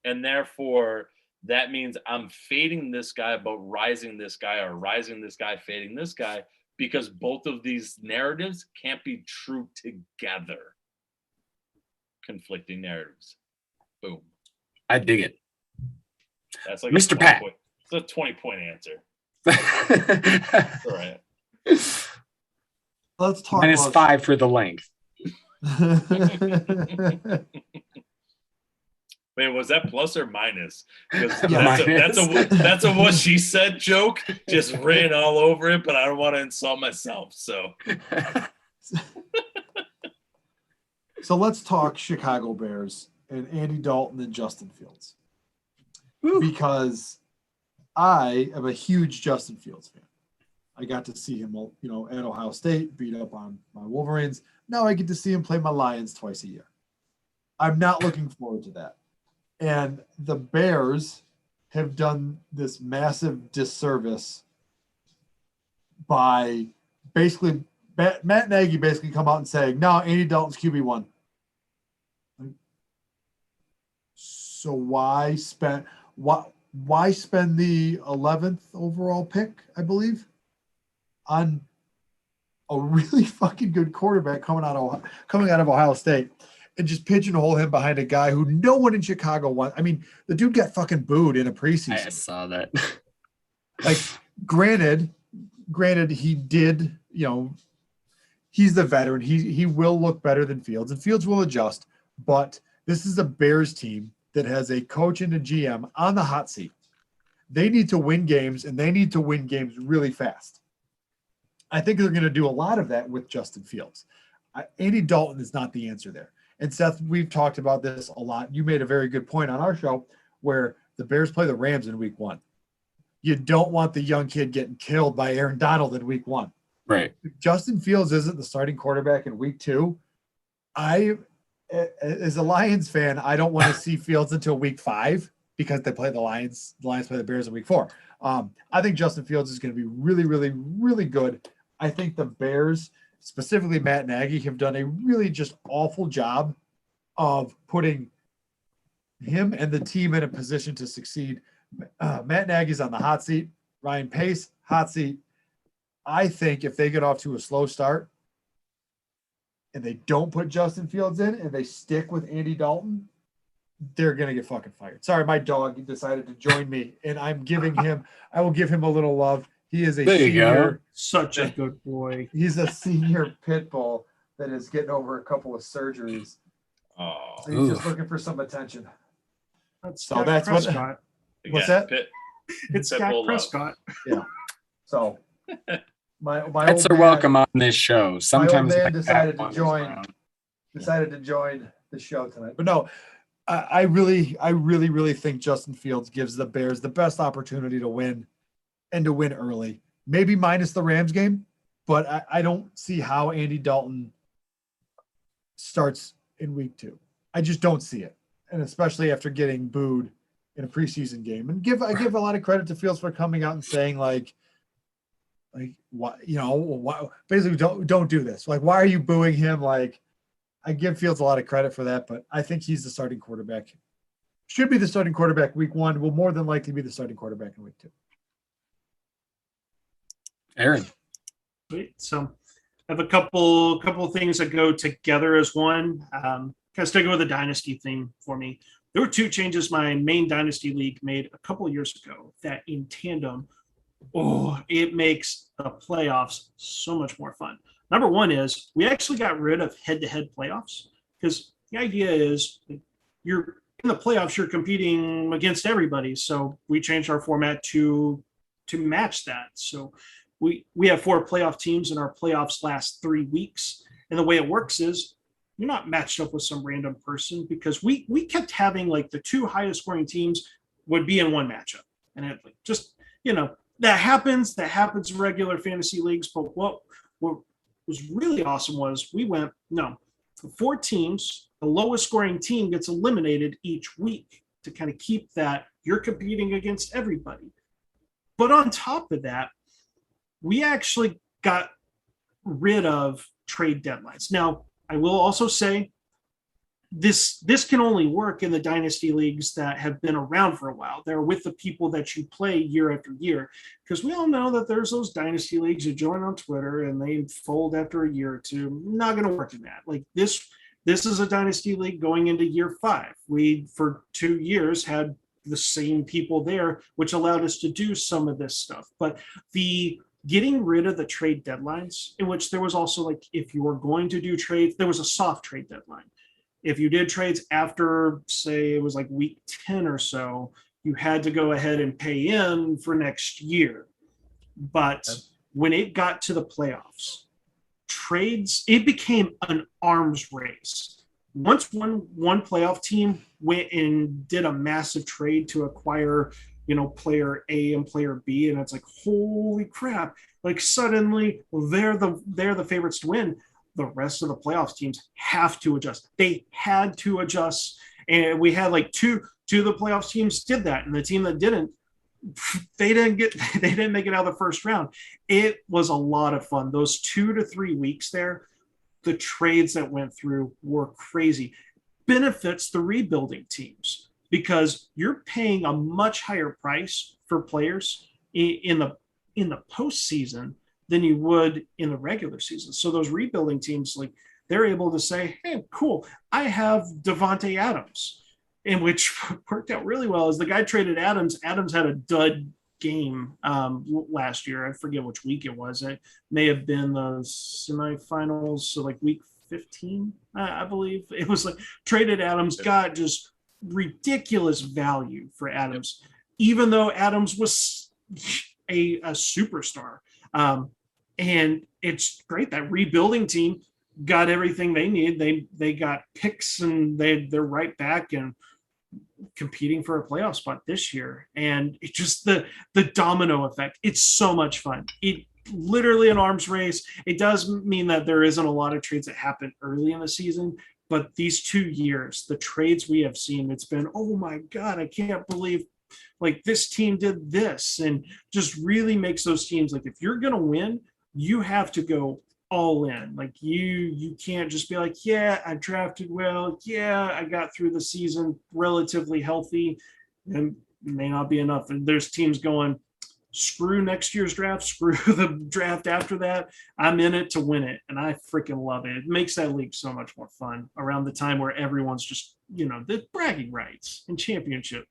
and therefore that means I'm fading this guy but rising this guy, or rising this guy, fading this guy, because both of these narratives can't be true together. Conflicting narratives. Boom. I dig it. That's like Mr. Pat. It's a 20-point answer. All right. Let's talk -5 for the length. Wait, was that plus or minus? Because Yeah, that's a what she said joke. Just ran all over it, but I don't want to insult myself. So let's talk Chicago Bears and Andy Dalton and Justin Fields. Because I am a huge Justin Fields fan. I got to see him, at Ohio State, beat up on my Wolverines. Now I get to see him play my Lions twice a year. I'm not looking forward to that. And the Bears have done this massive disservice by basically Matt Nagy basically come out and saying, no, Andy Dalton's QB1. So why spend the 11th overall pick, I believe, on a really fucking good quarterback coming out of Ohio State, and just pigeonhole him behind a guy who no one in Chicago wants? I mean, the dude got fucking booed in a preseason. I saw that. Like, granted, he did, he's the veteran. He will look better than Fields, and Fields will adjust. But this is a Bears team that has a coach and a GM on the hot seat. They need to win games, and they need to win games really fast. I think they're going to do a lot of that with Justin Fields. Andy Dalton is not the answer there. And Seth, we've talked about this a lot. You made a very good point on our show where the Bears play the Rams in week 1. You don't want the young kid getting killed by Aaron Donald in week 1. Right. If Justin Fields isn't the starting quarterback in week 2, as a Lions fan, I don't want to see Fields until week 5 because they play the Lions. The Lions play the Bears in week 4. I think Justin Fields is going to be really, really, really good. I think the Bears, specifically Matt Nagy, have done a really just awful job of putting him and the team in a position to succeed. Matt Nagy's on the hot seat. Ryan Pace, hot seat. I think if they get off to a slow start and they don't put Justin Fields in and they stick with Andy Dalton, they're going to get fucking fired. Sorry, my dog decided to join me, and I will give him a little love. He is a senior. Such a good boy. He's a senior pit bull that is getting over a couple of surgeries. Oh, so he's just looking for some attention. That's what What's that? It's Dak Prescott. Yeah. So my Pets are welcome on this show. Sometimes my old man decided to join the show tonight. But no, I really think Justin Fields gives the Bears the best opportunity to win and to win early. Maybe minus the Rams game, but I don't see how Andy Dalton starts in week 2. I just don't see it. And especially after getting booed in a preseason game. And I give a lot of credit to Fields for coming out and saying like what, basically don't do this. Like, why are you booing him? Like, I give Fields a lot of credit for that, but I think he's the starting quarterback. Should be the starting quarterback week 1, will more than likely be the starting quarterback in week 2. Aaron. Sweet. So I have a couple of things that go together as one. Kind of sticking with the dynasty theme for me. There were 2 changes my main dynasty league made a couple of years ago that in tandem, it makes the playoffs so much more fun. Number one is we actually got rid of head-to-head playoffs because the idea is you're in the playoffs, you're competing against everybody. So we changed our format to match that. So we have 4 playoff teams and our playoffs last 3 weeks. And the way it works is you're not matched up with some random person because we kept having like the 2 highest scoring teams would be in one matchup. And it just, that happens in regular fantasy leagues. But what was really awesome was we went, 4 teams, the lowest scoring team gets eliminated each week to kind of keep that you're competing against everybody. But on top of that, we actually got rid of trade deadlines. Now, I will also say this can only work in the dynasty leagues that have been around for a while. They're with the people that you play year after year, because we all know that there's those dynasty leagues you join on Twitter and they fold after a year or 2. Not going to work in that. Like this is a dynasty league going into year 5. We, for 2 years, had the same people there, which allowed us to do some of this stuff. But the getting rid of the trade deadlines, in which there was also like, if you were going to do trades, there was a soft trade deadline. If you did trades after, say, it was like week 10 or so, you had to go ahead and pay in for next year. But when it got to the playoffs, trades, it became an arms race. Once one playoff team went and did a massive trade to acquire, player A and player B, and it's like, holy crap, like suddenly they're the favorites to win. The rest of the playoffs teams have to adjust. They had to adjust. And we had like two of the playoffs teams did that. And the team that didn't, they didn't make it out of the first round. It was a lot of fun. Those 2 to 3 weeks there, the trades that went through were crazy. Benefits the rebuilding teams because you're paying a much higher price for players in the postseason than you would in the regular season. So those rebuilding teams, like, they're able to say, hey, cool, I have Devontae Adams, in which worked out really well. As the guy traded Adams had a dud game last year. I forget which week it was. It may have been the semifinals, so like week 15, I believe. It was like traded Adams, got just ridiculous value for Adams, even though Adams was a superstar. And it's great that rebuilding team got everything they need. They got picks and they're right back and competing for a playoff spot this year. And it's just the domino effect. It's so much fun. It literally an arms race. It does mean that there isn't a lot of trades that happen early in the season, but these 2 years, the trades we have seen, it's been, oh my God, I can't believe like this team did this, and just really makes those teams like, if you're going to win, you have to go all in. Like you can't just be like, yeah, I drafted well. Yeah, I got through the season relatively healthy, and it may not be enough. And there's teams going, screw next year's draft, screw the draft after that. I'm in it to win it. And I freaking love it. It makes that league so much more fun around the time where everyone's just, the bragging rights and championship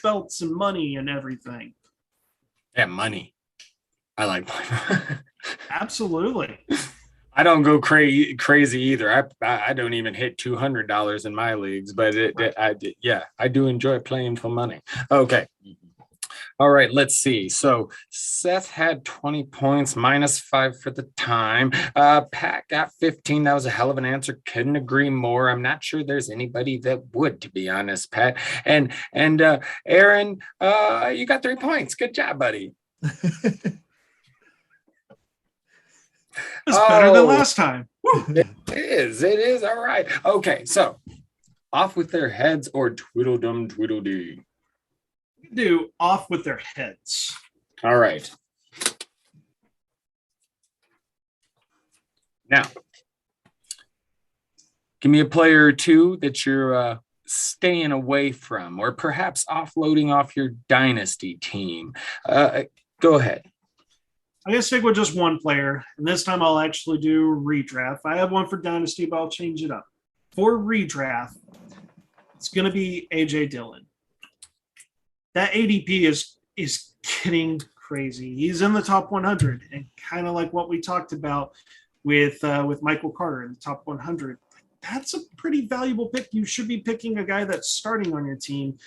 belts and money and everything. Yeah, money. I like money. Absolutely. I don't go crazy either. I don't even hit $200 in my leagues, but I do enjoy playing for money. Okay. All right, let's see. So Seth had 20 points, -5 for the time. Pat got 15. That was a hell of an answer. Couldn't agree more. I'm not sure there's anybody that would, to be honest, Pat. And Aaron, you got 3 points. Good job, buddy. It's better than last time. It is. All right. Okay, so off with their heads or tweedledum tweedledee. Do off with their heads. All right. Now, give me a player or two that you're staying away from, or perhaps offloading off your dynasty team. Go ahead. I'm going to stick with just one player, and this time I'll actually do redraft. I have one for Dynasty, but I'll change it up. For redraft, it's going to be A.J. Dillon. That ADP is getting crazy. He's in the top 100, and kind of like what we talked about with Michael Carter in the top 100. That's a pretty valuable pick. You should be picking a guy that's starting on your team.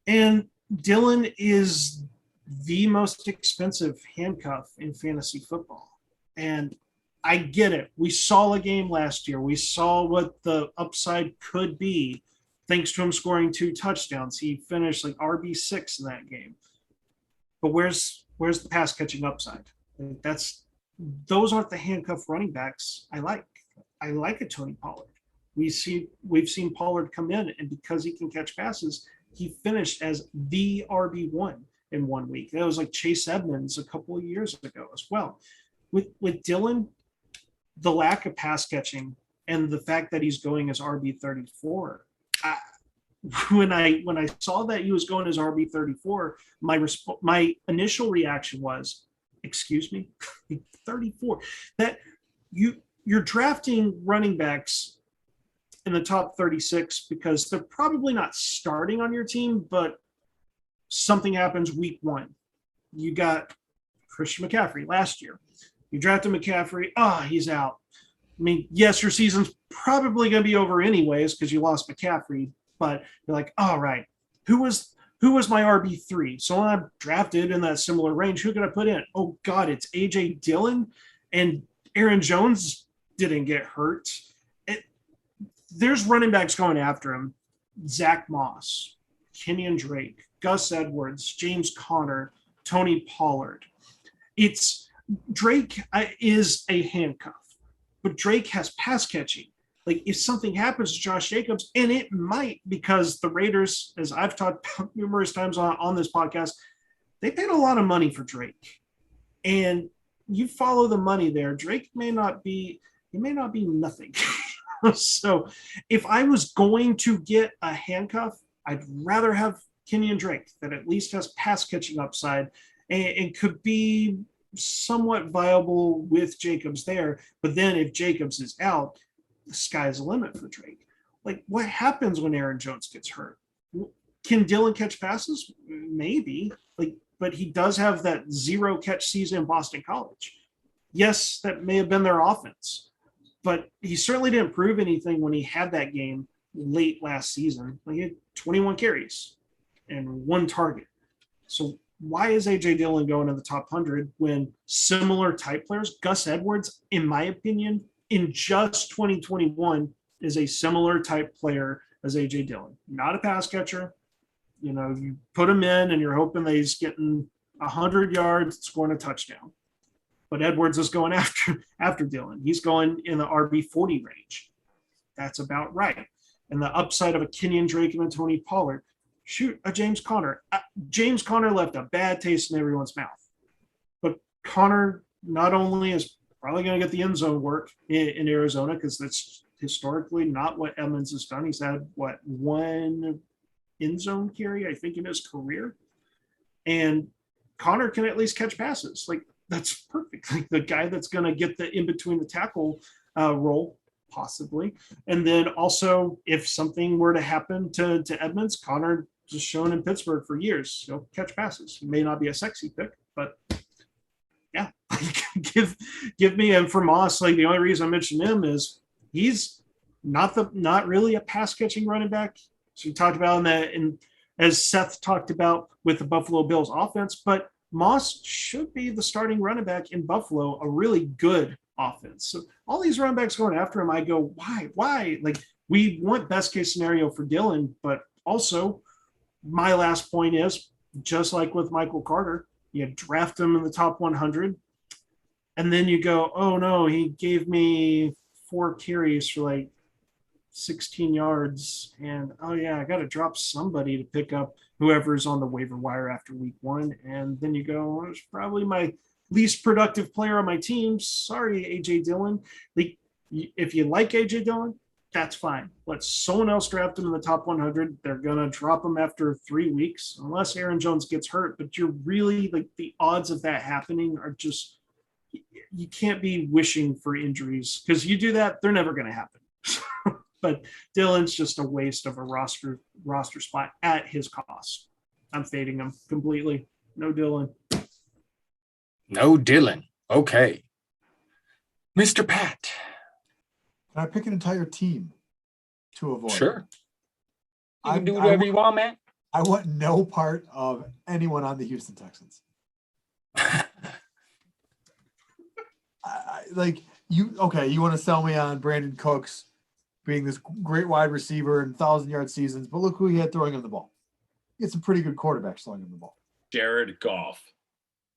And Dillon is the most expensive handcuff in fantasy football. And I get it. We saw a game last year. We saw what the upside could be thanks to him scoring 2 touchdowns. He finished like RB6 in that game. But where's the pass catching upside? Those aren't the handcuff running backs I like. I like a Tony Pollard. We've seen Pollard come in, and because he can catch passes, he finished as the RB1 in 1 week. That was like Chase Edmonds a couple of years ago as well. With Dillon, the lack of pass catching and the fact that he's going as RB34, when I saw that he was going as RB34, my initial reaction was, excuse me, 34. That you're drafting running backs in the top 36 because they're probably not starting on your team, but something happens week 1. You got Christian McCaffrey last year. You drafted McCaffrey. He's out. I mean, yes, your season's probably going to be over anyways because you lost McCaffrey, but you're like, all right, who was my RB3? So when I drafted in that similar range, who can I put in? Oh, God, it's A.J. Dillon, and Aaron Jones didn't get hurt. There's running backs going after him. Zach Moss, Kenyon Drake, Gus Edwards, James Conner, Tony Pollard. Drake is a handcuff, but Drake has pass catching. Like if something happens to Josh Jacobs, and it might, because the Raiders, as I've talked about numerous times on this podcast, they paid a lot of money for Drake. And you follow the money there, Drake may not be nothing. So if I was going to get a handcuff, I'd rather have Kenyon Drake that at least has pass catching upside and could be somewhat viable with Jacobs there. But then if Jacobs is out, the sky's the limit for Drake. Like what happens when Aaron Jones gets hurt? Can Dillon catch passes? Maybe. But he does have that 0 catch season in Boston College. Yes, that may have been their offense. But he certainly didn't prove anything when he had that game late last season. He had 21 carries and 1 target. So why is A.J. Dillon going in the top 100 when similar type players, Gus Edwards, in my opinion, in just 2021, is a similar type player as A.J. Dillon? Not a pass catcher. You put him in and you're hoping that he's getting 100 yards, scoring a touchdown. But Edwards is going after Dillon. He's going in the RB40 range. That's about right. And the upside of a Kenyon Drake and a Tony Pollard. Shoot, a James Conner. James Conner left a bad taste in everyone's mouth. But Conner not only is probably going to get the end zone work in Arizona, because that's historically not what Edmonds has done. He's had, 1 end zone carry, I think, in his career. And Conner can at least catch passes. That's perfect. Like the guy that's going to get the in between the tackle role, possibly. And then also, if something were to happen to Edmonds, Conner just shown in Pittsburgh for years, he'll catch passes. He may not be a sexy pick, but yeah, Like, give me him. For Moss, like the only reason I mentioned him is he's not really a pass catching running back. So we talked about in as Seth talked about with the Buffalo Bills offense, but Moss should be the starting running back in Buffalo, a really good offense. So all these running backs going after him, I go, why? Like, we want best case scenario for Dylan, but also my last point is, just like with Michael Carter, you draft him in the top 100, and then you go, oh no, he gave me 4 carries for like 16 yards, and oh yeah, I got to drop somebody to pick up whoever's on the waiver wire after week 1, and then you go, well, it's probably my least productive player on my team. Sorry, AJ Dillon. Like, if you like AJ Dillon, that's fine. Let someone else draft him in the top 100. They're gonna drop him after 3 weeks, unless Aaron Jones gets hurt. But you're really, like, the odds of that happening are just, you can't be wishing for injuries, because you do that, they're never gonna happen. But Dillon's just a waste of a roster spot at his cost. I'm fading him completely. No Dillon. No Dillon. Okay. Mr. Pat. Can I pick an entire team to avoid? Sure. You can do whatever you want, man. I want no part of anyone on the Houston Texans. You want to sell me on Brandon Cooks being this great wide receiver and 1,000-yard seasons, but look who he had throwing him the ball. He had some pretty good quarterbacks throwing him the ball. Jared Goff.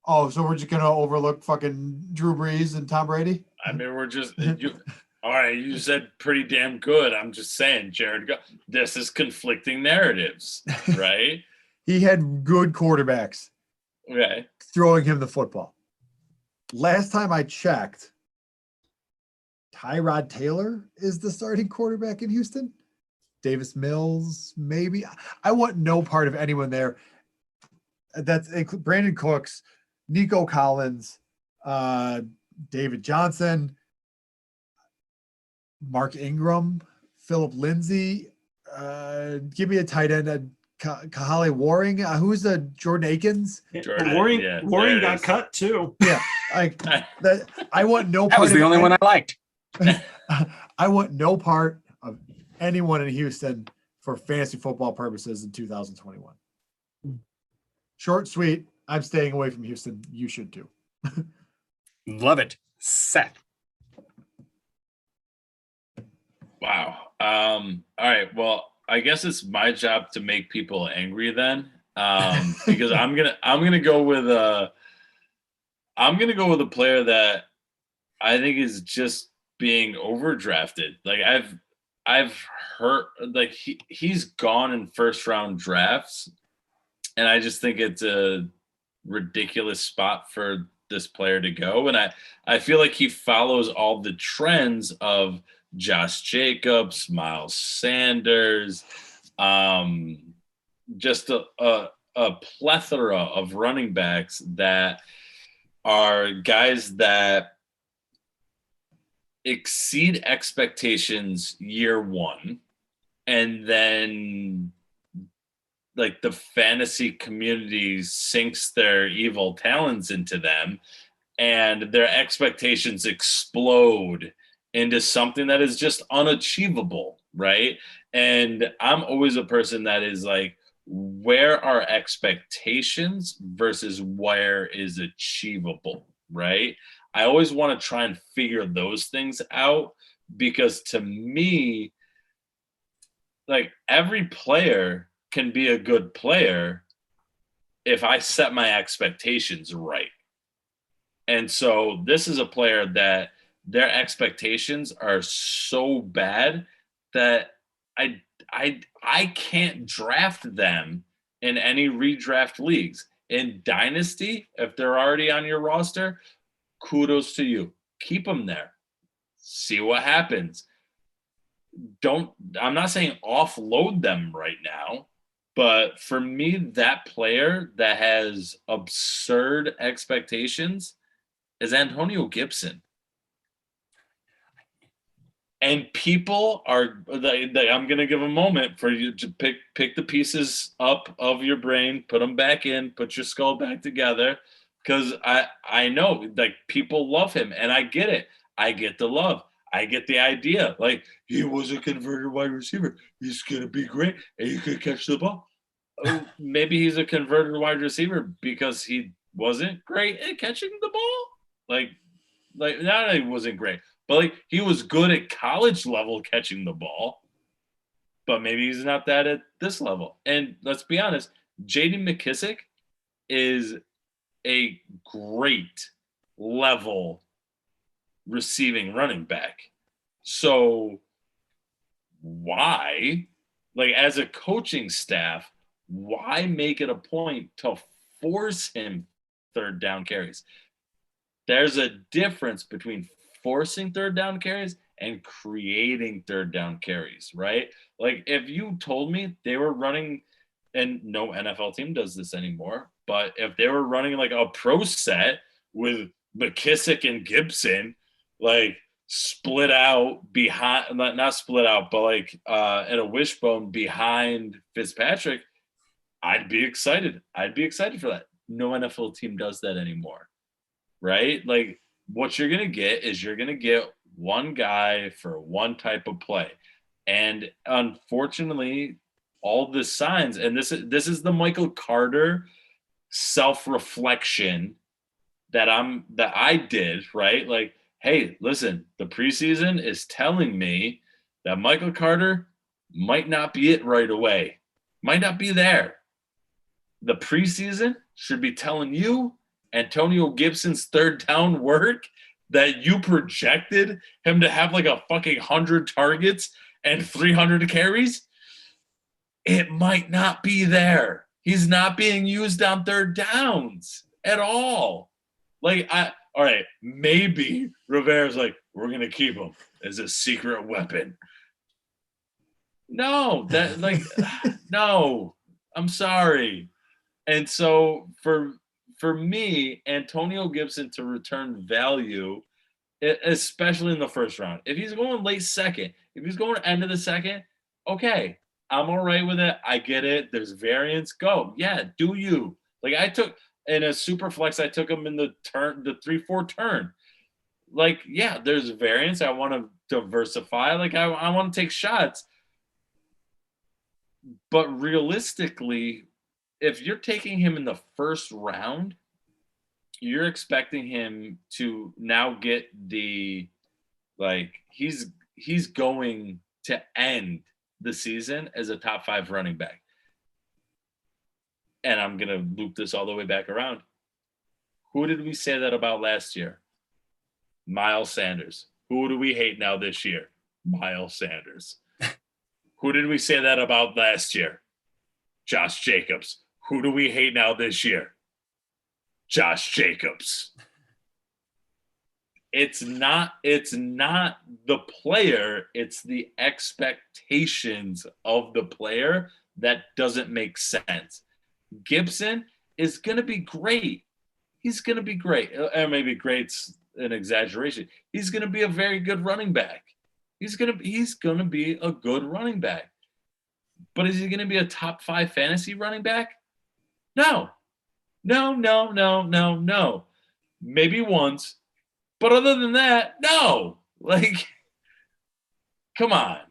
Oh, so we're just going to overlook fucking Drew Brees and Tom Brady? I mean, we're just all right, you said pretty damn good. I'm just saying, Jared Goff. This is conflicting narratives, right? He had good quarterbacks. Okay. Throwing him the football. Last time I checked, Tyrod Taylor is the starting quarterback in Houston. Davis Mills, maybe. I want no part of anyone there. That's Brandon Cooks, Nico Collins, David Johnson, Mark Ingram, Philip Lindsay. Give me a tight end. Kahale Waring. Who's the Jordan Akins? Waring got cut too. Yeah, I want no part. That was the only one I liked. I want no part of anyone in Houston for fantasy football purposes in 2021. Short, sweet. I'm staying away from Houston. You should too. Love it. Seth. Wow. All right. Well, I guess it's my job to make people angry then, because I'm gonna go with a player that I think is just being overdrafted. Like I've heard, like he's gone in first round drafts, and I just think it's a ridiculous spot for this player to go. And I feel like he follows all the trends of Josh Jacobs, Miles Sanders, just a plethora of running backs that are guys that exceed expectations year one, and then like the fantasy community sinks their evil talons into them, and their expectations explode into something that is just unachievable, right? And I'm always a person that is like, where are expectations versus where is achievable, right? I always want to try and figure those things out, because to me, like every player can be a good player if I set my expectations right. And so this is a player that their expectations are so bad that I can't draft them in any redraft leagues. In Dynasty, if they're already on your roster, kudos to you. Keep them there. See what happens. I'm not saying offload them right now, but for me, that player that has absurd expectations is Antonio Gibson. And people are, I'm going to give a moment for you to pick the pieces up of your brain, put them back in, put your skull back together. because I know like people love him, and I get it. I get the love. I get the idea. Like, he was a converted wide receiver. He's gonna be great, and he could catch the ball. Maybe he's a converted wide receiver because he wasn't great at catching the ball. Like not that he wasn't great, but like he was good at college level catching the ball. But maybe he's not that at this level. And let's be honest, J.D. McKissic is a great level receiving running back. So why, like as a coaching staff, why make it a point to force him third down carries? There's a difference between forcing third down carries and creating third down carries, right? Like if you told me they were running, and no NFL team does this anymore, but if they were running like a pro set with McKissic and Gibson, like split out behind, not split out, but like at a wishbone behind Fitzpatrick, I'd be excited. I'd be excited for that. No NFL team does that anymore, right? Like what you're going to get is you're going to get one guy for one type of play. And unfortunately, all the signs, and this is the Michael Carter self-reflection that I did, right? Like, hey, listen, the preseason is telling me that Michael Carter might not be it right away, might not be there. The preseason should be telling you Antonio Gibson's third down work that you projected him to have like a fucking 100 targets and 300 carries. It might not be there. He's not being used on third downs at all. Like, all right, maybe Rivera's like, we're going to keep him as a secret weapon. No, that like, no, I'm sorry. And so for me, Antonio Gibson to return value, especially in the first round, if he's going late second, if he's going end of the second, okay, I'm all right with it. I get it. There's variance. Go. Yeah, do you. Like I took in a super flex, I took him in the 3-4 turn. Like, yeah, there's variance. I want to diversify. Like I want to take shots. But realistically, if you're taking him in the first round, you're expecting him to now get the, like, he's going to end the season as a top 5 running back. And I'm going to loop this all the way back around. Who did we say that about last year? Miles Sanders. Who do we hate now this year? Miles Sanders. Who did we say that about last year? Josh Jacobs. Who do we hate now this year? Josh Jacobs. It's not the player, it's the expectations of the player that doesn't make sense. Gibson is going to be great. He's going to be great. Or maybe great's an exaggeration. He's going to be a very good running back. He's going to be a good running back. But is he going to be a top 5 fantasy running back? No. Maybe once. But other than that, no. Like, come on.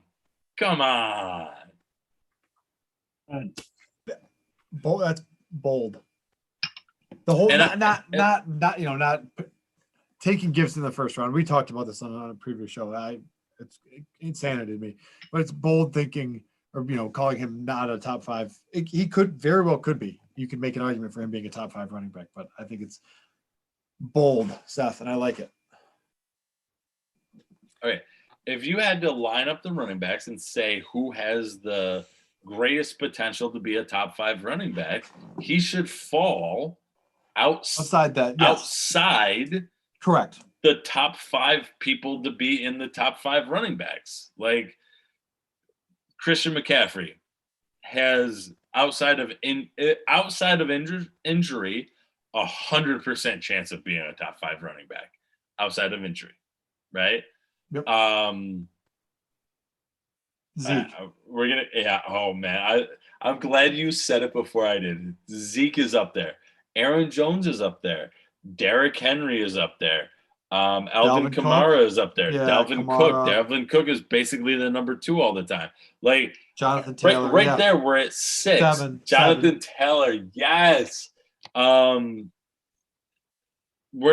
That's bold. The whole not taking Gibson in the first round. We talked about this on a previous show. It's insanity to me, but it's bold thinking, or calling him not a top 5. He could very well could be. You could make an argument for him being a top 5 running back, but I think it's bold, Seth, and I like it. Okay, if you had to line up the running backs and say who has the greatest potential to be a top 5 running back, he should fall outside that. Yes. Outside, correct, the top 5 people to be in the top 5 running backs. Like Christian McCaffrey has outside of injury 100% chance of being a top 5 running back outside of injury, right? Yep. Zeke. Oh man, I'm glad you said it before I did. Zeke is up there, Aaron Jones is up there. Derrick Henry is up there. Alvin Kamara is up there. Yeah, Dalvin Cook. Dalvin Cook is basically the number 2 all the time. Like Jonathan Taylor. Right there, we're at 6. Jonathan Taylor. Yes. Where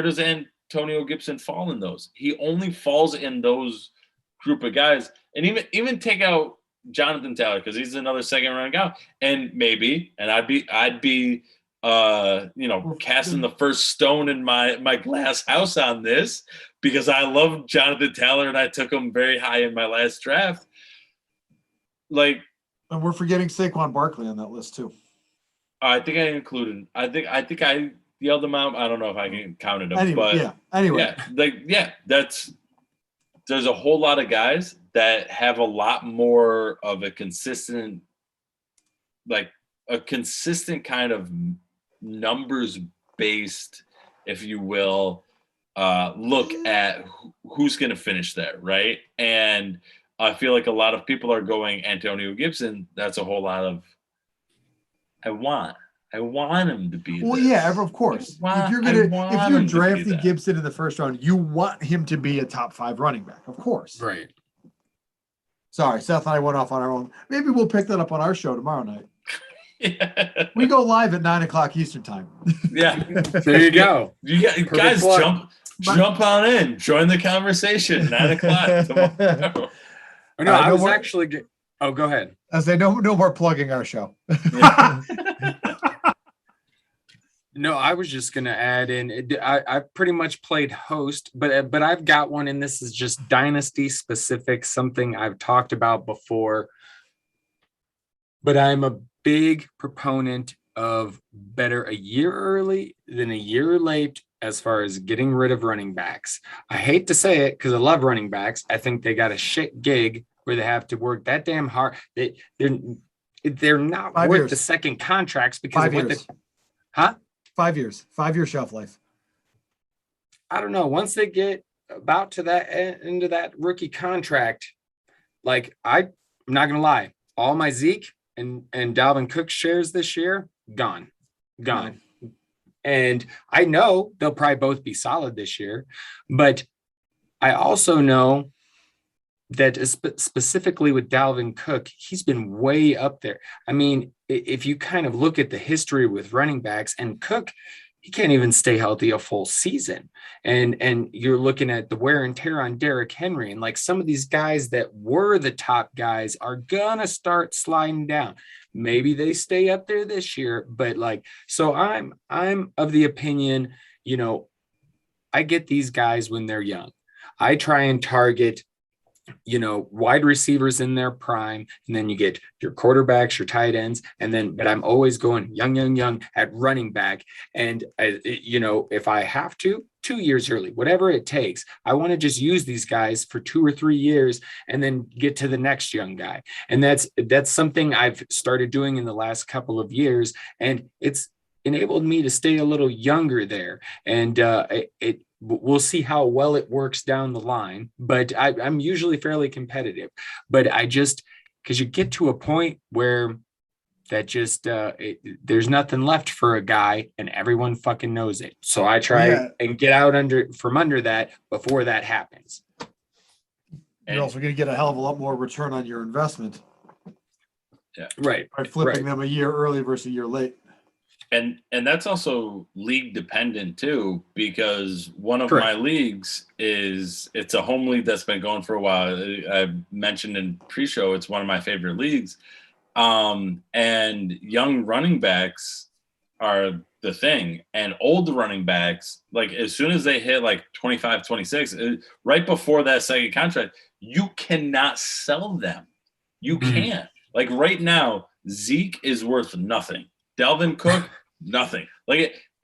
does Antonio Gibson fall in those? He only falls in those group of guys. And even take out Jonathan Taylor, because he's another second round guy. And I'd be casting the first stone in my glass house on this, because I love Jonathan Taylor and I took him very high in my last draft. Like, and we're forgetting Saquon Barkley on that list too. I think I included. I think I yelled them out. I don't know if I can count them, there's a whole lot of guys that have a lot more of a consistent kind of numbers based, if you will, look at who's going to finish there, right? And I feel like a lot of people are going Antonio Gibson. That's a whole lot of I want him to be. Well, of course. If you're drafting Gibson in the first round, you want him to be a top 5 running back, of course. Right. Sorry, Seth and I went off on our own. Maybe we'll pick that up on our show tomorrow night. Yeah. We go live at 9:00 Eastern time. Yeah. There you go. You guys jump on in. Join the conversation. 9:00 tomorrow. No, I was actually. Oh, go ahead. I say no more plugging our show. No, I was just going to add in. I pretty much played host, but I've got one, and this is just Dynasty specific, something I've talked about before. But I'm a big proponent of better a year early than a year late as far as getting rid of running backs. I hate to say it because I love running backs. I think they got a shit gig where they have to work that damn hard. They're not worth the second contracts because of what they. Huh? 5 years. 5-year shelf life. I don't know. Once they get about to that end of that rookie contract, like I'm not gonna lie, all my Zeke and Dalvin Cook shares this year gone. And I know they'll probably both be solid this year, but I also know that specifically with Dalvin Cook, he's been way up there. I mean, if you kind of look at the history with running backs, and Cook, he can't even stay healthy a full season. And you're looking at the wear and tear on Derrick Henry, and like some of these guys that were the top guys are gonna start sliding down. Maybe they stay up there this year, but like, so I'm of the opinion, I get these guys when they're young. I try and target wide receivers in their prime, and then you get your quarterbacks, your tight ends, but I'm always going young at running back. And if I have to, 2 years early, whatever it takes, I want to just use these guys for 2 or 3 years and then get to the next young guy. And that's something I've started doing in the last couple of years, and it's enabled me to stay a little younger there. And we'll see how well it works down the line, but I'm usually fairly competitive. But because you get to a point where that just there's nothing left for a guy, and everyone fucking knows it. So I try and get out from under that before that happens. You're also going to get a hell of a lot more return on your investment. Yeah, right. By flipping them a year early versus a year late. And that's also league dependent too, because one of my leagues it's a home league that's been going for a while. I mentioned in pre-show, it's one of my favorite leagues. And young running backs are the thing, and old running backs, like as soon as they hit like 25, 26, right before that second contract, you cannot sell them. You can't. Like right now, Zeke is worth nothing. Dalvin Cook, nothing.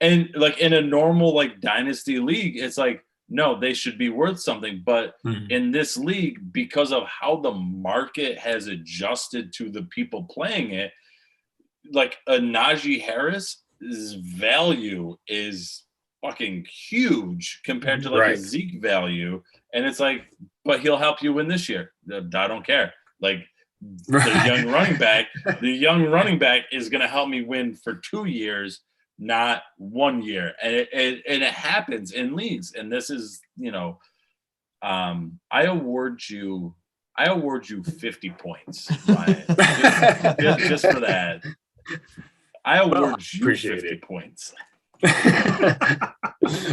And in a normal like dynasty league, it's like, no, they should be worth something. But in this league, because of how the market has adjusted to the people playing it, like a Najee Harris's value is fucking huge compared to like a Zeke value. And it's like, but he'll help you win this year. I don't care. Like, the young running back is going to help me win for 2 years, not 1 year. And it happens in leagues. And this is, I award you 50 points, Ryan. just for that. I award you 50 points.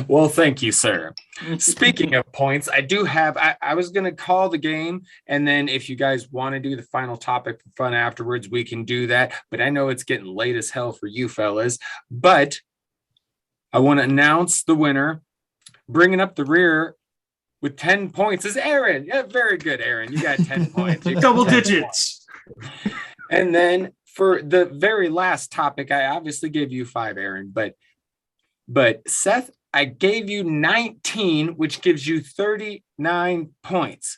Well, thank you, sir. Speaking of points, I do have, I was going to call the game, and then if you guys want to do the final topic for fun afterwards, we can do that. But I know it's getting late as hell for you fellas. But I want to announce the winner. Bringing up the rear with 10 points is Aaron. Yeah, very good, Aaron. You got 10 points. Double digits. And then for the very last topic, I obviously gave you 5, Aaron, but Seth, I gave you 19, which gives you 39 points.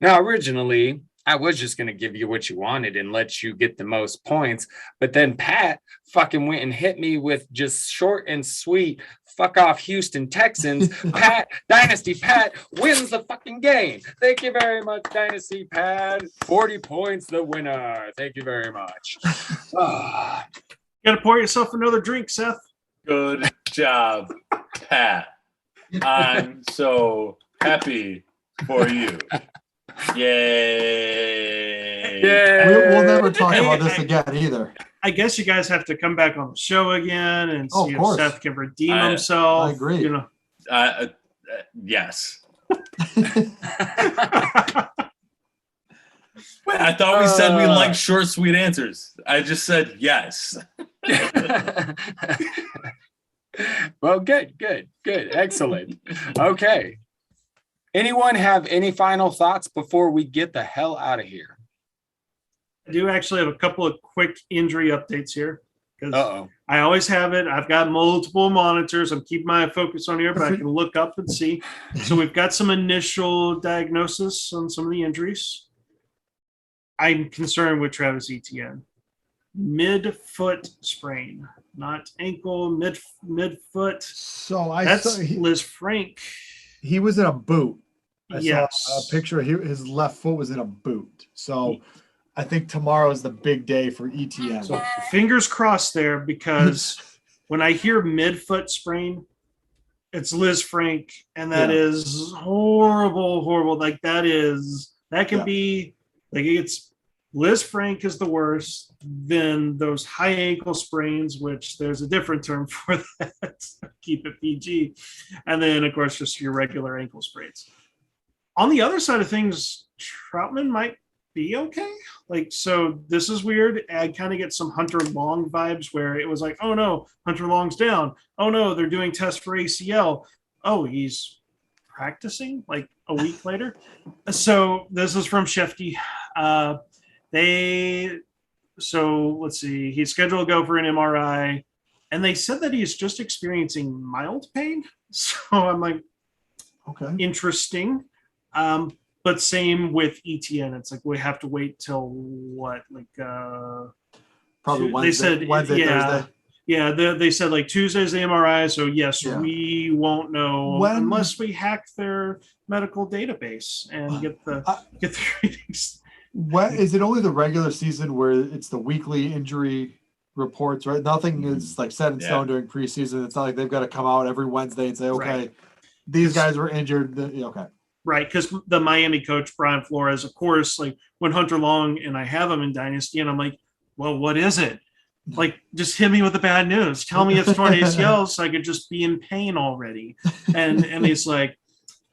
Now, originally, I was just going to give you what you wanted and let you get the most points. But then Pat fucking went and hit me with just short and sweet, fuck off Houston Texans. Pat, Dynasty Pat wins the fucking game. Thank you very much, Dynasty Pat. 40 points, the winner. Thank you very much. Got to pour yourself another drink, Seth. Good job, Pat. I'm so happy for you. Yay. We'll never talk about this again either. I guess you guys have to come back on the show again and see if Seth can redeem himself. I agree. Yes. I thought we said we like short, sweet answers. I just said yes. Well, good. Excellent. Okay. Anyone have any final thoughts before we get the hell out of here? I do actually have a couple of quick injury updates here. Uh-oh. I always have it. I've got multiple monitors. I'm keeping my focus on here, but I can look up and see. So we've got some initial diagnosis on some of the injuries. I'm concerned with Travis Etienne. Mid-foot sprain, not ankle, mid-foot. So that's Liz Frank. He was in a boot. I Yes. saw a picture. His left foot was in a boot. So I think tomorrow is the big day for ETN. So fingers crossed there, because when I hear mid-foot sprain, it's Liz Frank, and that is horrible. Like that can be like it's Liz Frank is the worst. Then those high ankle sprains, which there's a different term for that. Keep it PG. And then of course just your regular ankle sprains. On the other side of things, Troutman might be okay. Like, so this is weird. I kind of get some Hunter Long vibes where it was like, oh no, Hunter Long's down. Oh no, they're doing tests for ACL. Oh, he's practicing like a week later. So this is from Shefty. So let's see, he's scheduled to go for an MRI, and they said that he's just experiencing mild pain. So I'm like, okay, interesting. But same with ETN. It's like we have to wait till what, like probably Wednesday, they said, Thursday. Yeah, they said like Tuesday's the MRI. So yes, we won't know unless we hack their medical database and get the readings. What is it? Only the regular season where it's the weekly injury reports, right? Nothing is like set in stone during preseason. It's not like they've got to come out every Wednesday and say, okay, these guys were injured. Okay. Right, because the Miami coach, Brian Flores, of course, like when Hunter Long and I have him in Dynasty, and I'm like, well, what is it? Like, just hit me with the bad news. Tell me it's torn ACL so I could just be in pain already. And he's like,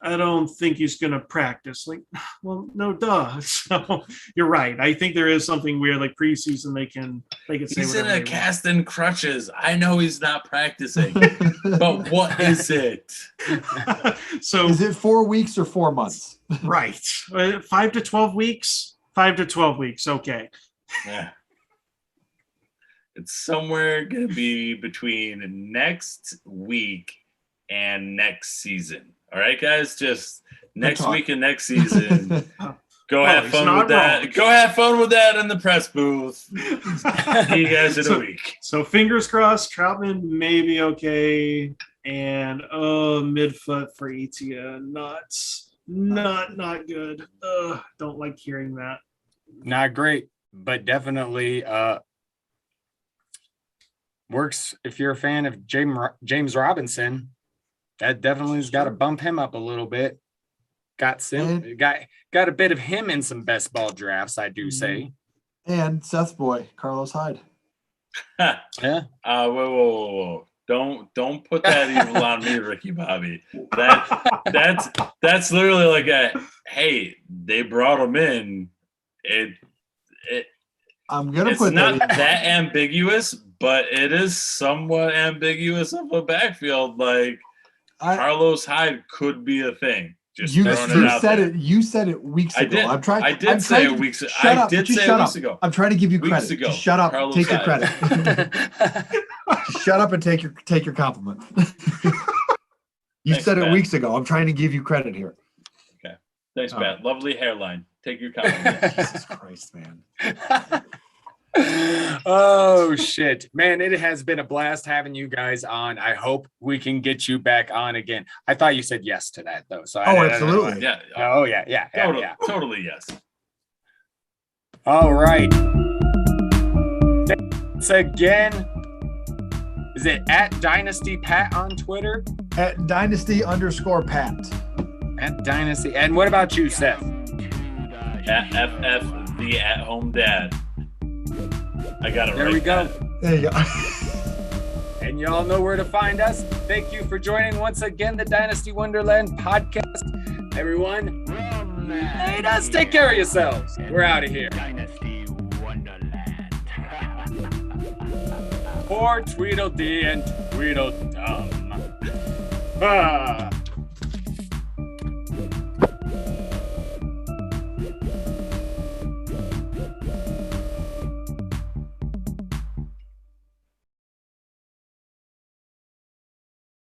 I don't think he's going to practice. Like, well, no, duh. So you're right. I think there is something weird, like preseason, they can say he's in a cast and crutches. I know he's not practicing, but what is it? So is it 4 weeks or 4 months? Right. 5 to 12 weeks. 5 to 12 weeks. Okay. Yeah. It's somewhere going to be between next week and next season. All right, guys, just next week and next season. Go have fun with that. Wrong. Go have fun with that in the press booth. See you guys in a week. So fingers crossed, Troutman may be okay. And midfoot for Etienne. Not good. Don't like hearing that. Not great, but definitely works if you're a fan of James Robinson. That definitely has got to bump him up a little bit. Got a bit of him in some best ball drafts, I do say. And Seth's boy, Carlos Hyde. Yeah. Whoa. Don't put that evil on me, Ricky Bobby. That's literally like hey, they brought him in. I'm gonna it's put not that ambiguous, but it is somewhat ambiguous of a backfield. Like Carlos Hyde could be a thing. Just you said it. You said it weeks ago. I did say it weeks ago. I'm trying to give you credit. Just shut up. Carlos take your Hyde. credit. Just shut up and take your compliment. Thanks, said it weeks ago. I'm trying to give you credit here. Okay. Thanks, Pat. Lovely hairline. Take your compliment. Jesus Christ, man. Oh shit, man, it has been a blast having you guys on. I hope we can get you back on again. I thought you said yes to that though. So absolutely. Yeah. Oh yeah. Totally yes. All right. Thanks again. Is it at Dynasty Pat on Twitter? At Dynasty_Pat. At Dynasty. And what about you, Seth? At FF the At Home Dad. I got it. There we go. There you go. And y'all know where to find us. Thank you for joining once again the Dynasty Wonderland podcast. Everyone, hey, us take care of yourselves. We're out of here. Dynasty Wonderland. For Tweedledee and Tweedledum.